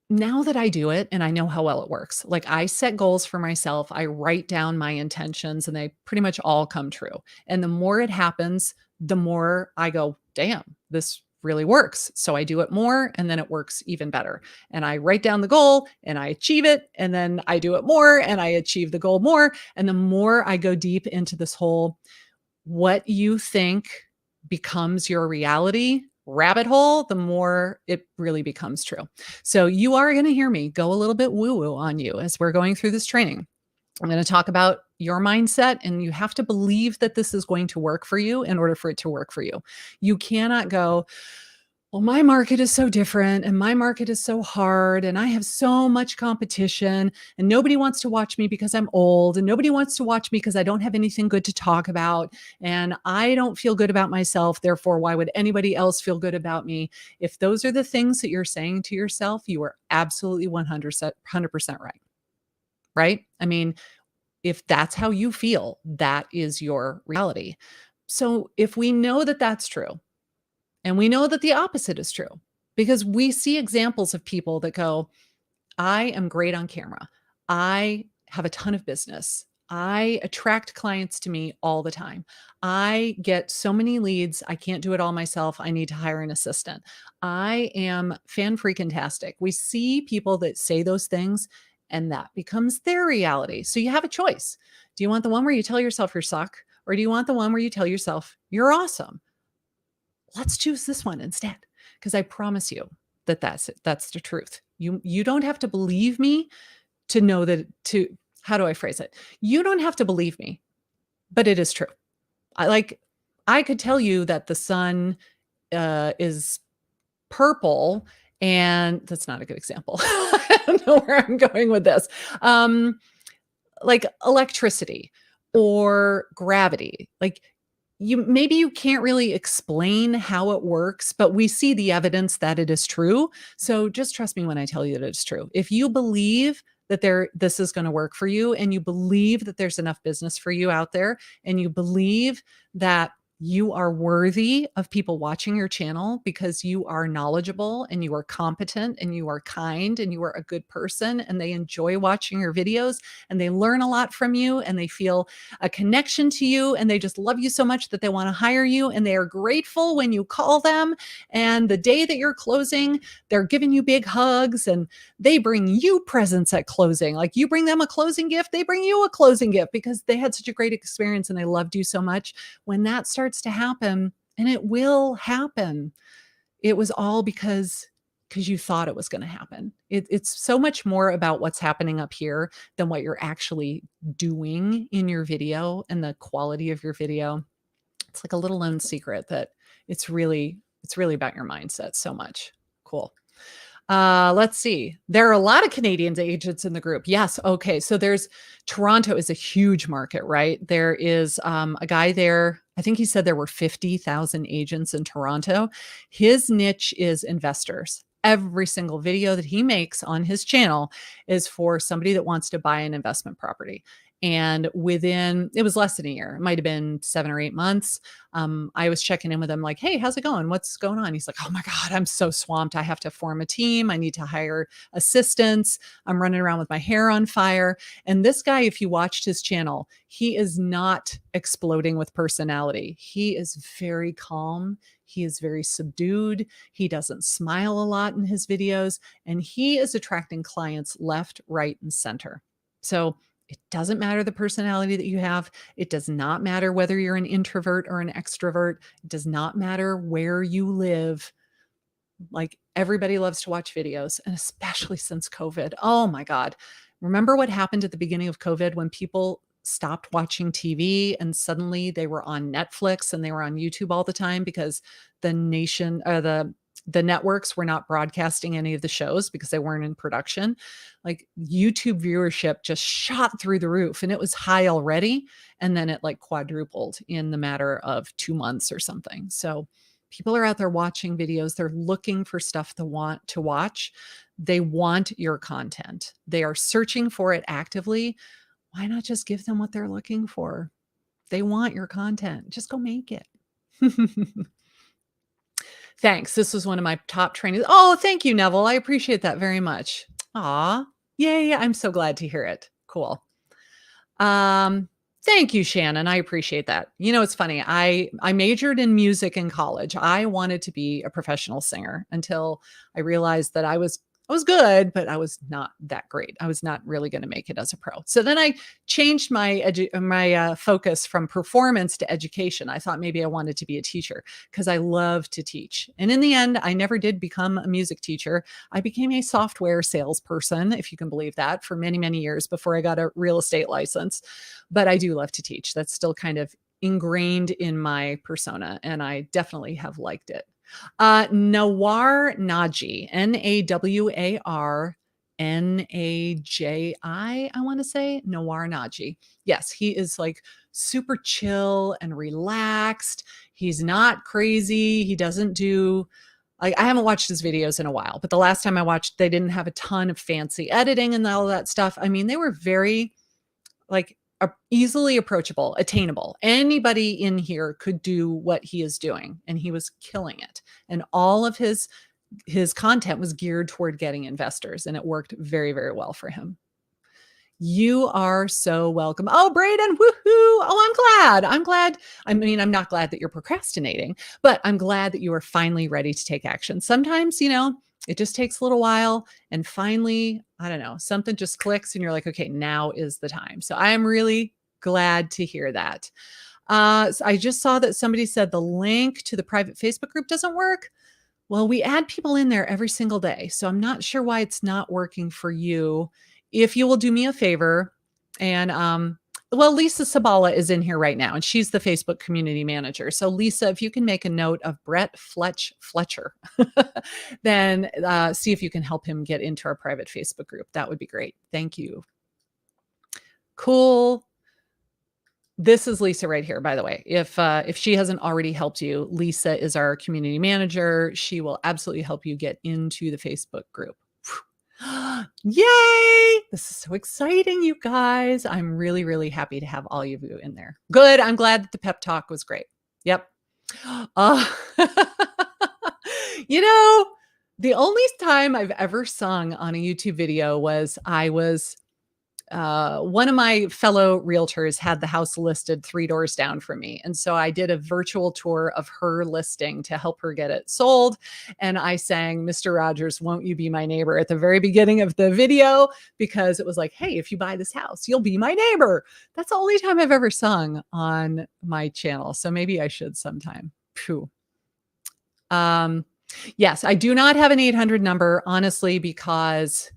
now that I do it and I know how well it works, like I set goals for myself, I write down my intentions and they pretty much all come true. And the more it happens, the more I go, damn, this really works. So I do it more and then it works even better. And I write down the goal and I achieve it. And then I do it more and I achieve the goal more. And the more I go deep into this whole, what you think becomes your reality rabbit hole, the more it really becomes true. So you are going to hear me go a little bit woo-woo on you as we're going through this training. I'm going to talk about your mindset, and you have to believe that this is going to work for you in order for it to work for you. You cannot go, Well, my market is so different and my market is so hard and I have so much competition and nobody wants to watch me because I'm old and nobody wants to watch me because I don't have anything good to talk about and I don't feel good about myself. Therefore, why would anybody else feel good about me? If those are the things that you're saying to yourself, you are absolutely 100% right. Right? I mean, if that's how you feel, that is your reality. So if we know that that's true, and we know that the opposite is true because we see examples of people that go, I am great on camera. I have a ton of business. I attract clients to me all the time. I get so many leads. I can't do it all myself. I need to hire an assistant. I am fan freaking tastic. We see people that say those things and that becomes their reality. So you have a choice. Do you want the one where you tell yourself you suck? Or do you want the one where you tell yourself you're awesome? Let's choose this one instead because I promise you that that's the truth. You don't have to believe me to know that to how do I phrase it? You don't have to believe me, but it is true. I could tell you that the sun is purple and that's not a good example. I don't know where I'm going with this. Like electricity or gravity. Like you can't really explain how it works, but we see the evidence that it is true. So just trust me when I tell you that it's true. If you believe that this is going to work for you and you believe that there's enough business for you out there and you believe that you are worthy of people watching your channel because you are knowledgeable and you are competent and you are kind and you are a good person and they enjoy watching your videos and they learn a lot from you and they feel a connection to you and they just love you so much that they want to hire you and they are grateful when you call them and the day that you're closing they're giving you big hugs and they bring you presents at closing. Like you bring them a closing gift, they bring you a closing gift because they had such a great experience and they loved you so much. When that starts to happen, and it will happen, it was all because you thought it was going to happen. It's so much more about what's happening up here than what you're actually doing in your video and the quality of your video. It's like a little known secret that it's really about your mindset so much. Cool. Let's see. There are a lot of Canadian agents in the group. Yes. Okay. So Toronto is a huge market, right? There is a guy there. I think he said there were 50,000 agents in Toronto. His niche is investors. Every single video that he makes on his channel is for somebody that wants to buy an investment property. And it was less than a year. It might have been 7 or 8 months. I was checking in with him like, hey, how's it going? What's going on? He's like, oh my God, I'm so swamped. I have to form a team. I need to hire assistants. I'm running around with my hair on fire. And this guy, if you watched his channel, he is not exploding with personality. He is very calm. He is very subdued. He doesn't smile a lot in his videos. And he is attracting clients left, right, and center. So it doesn't matter the personality that you have. It does not matter whether you're an introvert or an extrovert. It does not matter where you live. Like everybody loves to watch videos, and especially since COVID. Oh my God. Remember what happened at the beginning of COVID when people stopped watching TV and suddenly they were on Netflix and they were on YouTube all the time because the networks were not broadcasting any of the shows because they weren't in production. Like YouTube viewership just shot through the roof and it was high already. And then it like quadrupled in the matter of 2 months or something. So people are out there watching videos. They're looking for stuff to want to watch. They want your content. They are searching for it actively. Why not just give them what they're looking for? They want your content. Just go make it. Thanks. This was one of my top trainees. Oh, thank you, Neville. I appreciate that very much. Aw. Yay. I'm so glad to hear it. Cool. Thank you, Shannon. I appreciate that. You know, it's funny. I majored in music in college. I wanted to be a professional singer until I realized that I was good, but I was not that great. I was not really going to make it as a pro. So then I changed my focus from performance to education. I thought maybe I wanted to be a teacher because I love to teach. And in the end, I never did become a music teacher. I became a software salesperson, if you can believe that, for many, many years before I got a real estate license. But I do love to teach. That's still kind of ingrained in my persona, and I definitely have liked it. Nawar Naji, Nawarnaji, I want to say Nawar Naji. Yes, he is like super chill and relaxed. He's not crazy. He doesn't do like I haven't watched his videos in a while, but the last time I watched, they didn't have a ton of fancy editing and all that stuff. I mean, they were very like easily approachable, attainable. Anybody in here could do what he is doing, and he was killing it. And all of his content was geared toward getting investors, and it worked very, very well for him. You are so welcome. Oh, Braden, woohoo. Oh, I'm glad. I'm glad. I mean, I'm not glad that you're procrastinating, but I'm glad that you are finally ready to take action. Sometimes, it just takes a little while. And finally, I don't know, something just clicks and you're like, okay, now is the time. So I am really glad to hear that. So I just saw that somebody said the link to the private Facebook group doesn't work. Well, we add people in there every single day. So I'm not sure why it's not working for you. If you will do me a favor and, well, Lisa Sabala is in here right now, and she's the Facebook community manager. So Lisa, if you can make a note of Brett Fletcher, then see if you can help him get into our private Facebook group. That would be great. Thank you. Cool. This is Lisa right here, by the way. If she hasn't already helped you, Lisa is our community manager. She will absolutely help you get into the Facebook group. Yay! This is so exciting, you guys. I'm really, really happy to have all of you in there. Good. I'm glad that the pep talk was great. Yep. The only time I've ever sung on a YouTube video was one of my fellow realtors had the house listed 3 doors down from me. And so I did a virtual tour of her listing to help her get it sold. And I sang Mr. Rogers, Won't You Be My Neighbor at the very beginning of the video, because it was like, hey, if you buy this house, you'll be my neighbor. That's the only time I've ever sung on my channel. So maybe I should sometime. Phew. Yes, I do not have an 800 number, honestly, because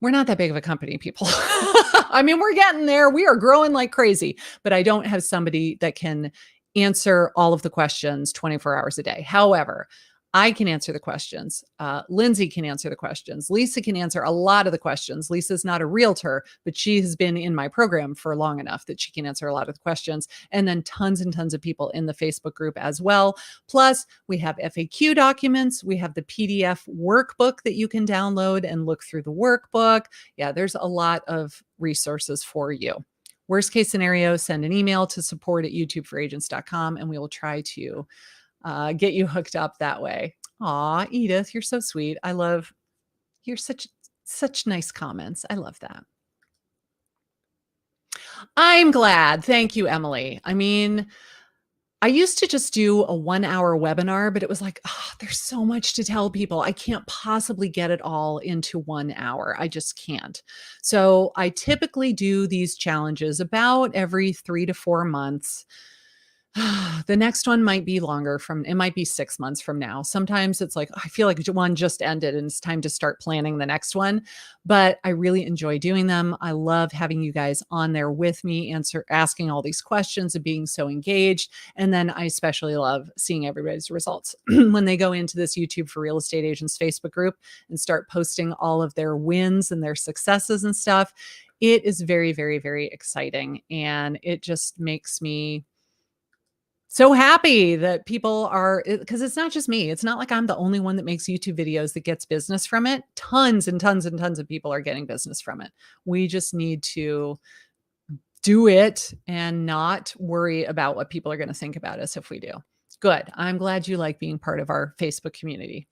we're not that big of a company, people. I mean, we're getting there. We are growing like crazy, but I don't have somebody that can answer all of the questions 24 hours a day. However, I can answer the questions. Lindsay can answer the questions. Lisa can answer a lot of the questions. Lisa's not a realtor, but she has been in my program for long enough that she can answer a lot of the questions. And then tons and tons of people in the Facebook group as well. Plus, we have FAQ documents. We have the PDF workbook that you can download and look through the workbook. Yeah, there's a lot of resources for you. Worst case scenario, send an email to support@youtubeforagents.com and we will try to get you hooked up that way. Aw, Edith, you're so sweet. You're such nice comments. I love that. I'm glad. Thank you, Emily. I mean, I used to just do a 1-hour webinar, but it was like, there's so much to tell people. I can't possibly get it all into 1 hour. I just can't. So I typically do these challenges about every 3 to 4 months. The next one might be longer it might be 6 months from now. Sometimes it's like, I feel like one just ended and it's time to start planning the next one, but I really enjoy doing them. I love having you guys on there with me, asking all these questions and being so engaged. And then I especially love seeing everybody's results when they go into this YouTube for Real Estate Agents Facebook group and start posting all of their wins and their successes and stuff. It is very, very, very exciting. And it just makes me so happy that people are, because it's not just me. It's not like I'm the only one that makes YouTube videos that gets business from it. Tons and tons and tons of people are getting business from it. We just need to do it and not worry about what people are going to think about us if we do. Good. I'm glad you like being part of our Facebook community.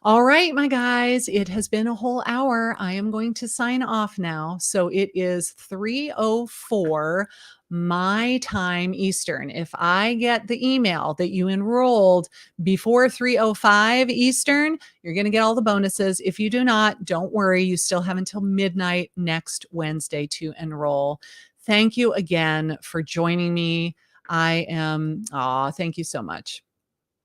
All right, my guys, it has been a whole hour. I am going to sign off now. So it is 3:04 my time Eastern. If I get the email that you enrolled before 3:05 Eastern, you're going to get all the bonuses. If you do not, don't worry. You still have until midnight next Wednesday to enroll. Thank you again for joining me. Thank you so much.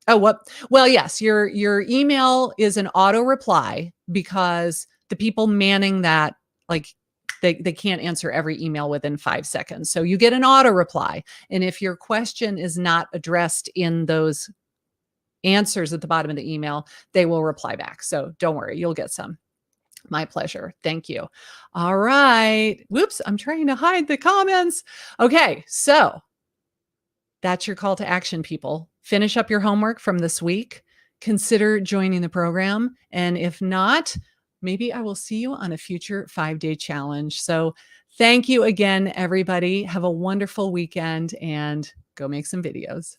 Oh, what? Well, yes, your email is an auto reply because the people manning that, like, they can't answer every email within 5 seconds. So you get an auto reply. And if your question is not addressed in those answers at the bottom of the email, they will reply back. So don't worry, you'll get some. My pleasure. Thank you. All right. Whoops, I'm trying to hide the comments. Okay, so that's your call to action, people. Finish up your homework from this week. Consider joining the program. And if not, maybe I will see you on a future 5-day challenge. So thank you again, everybody. Have a wonderful weekend and go make some videos.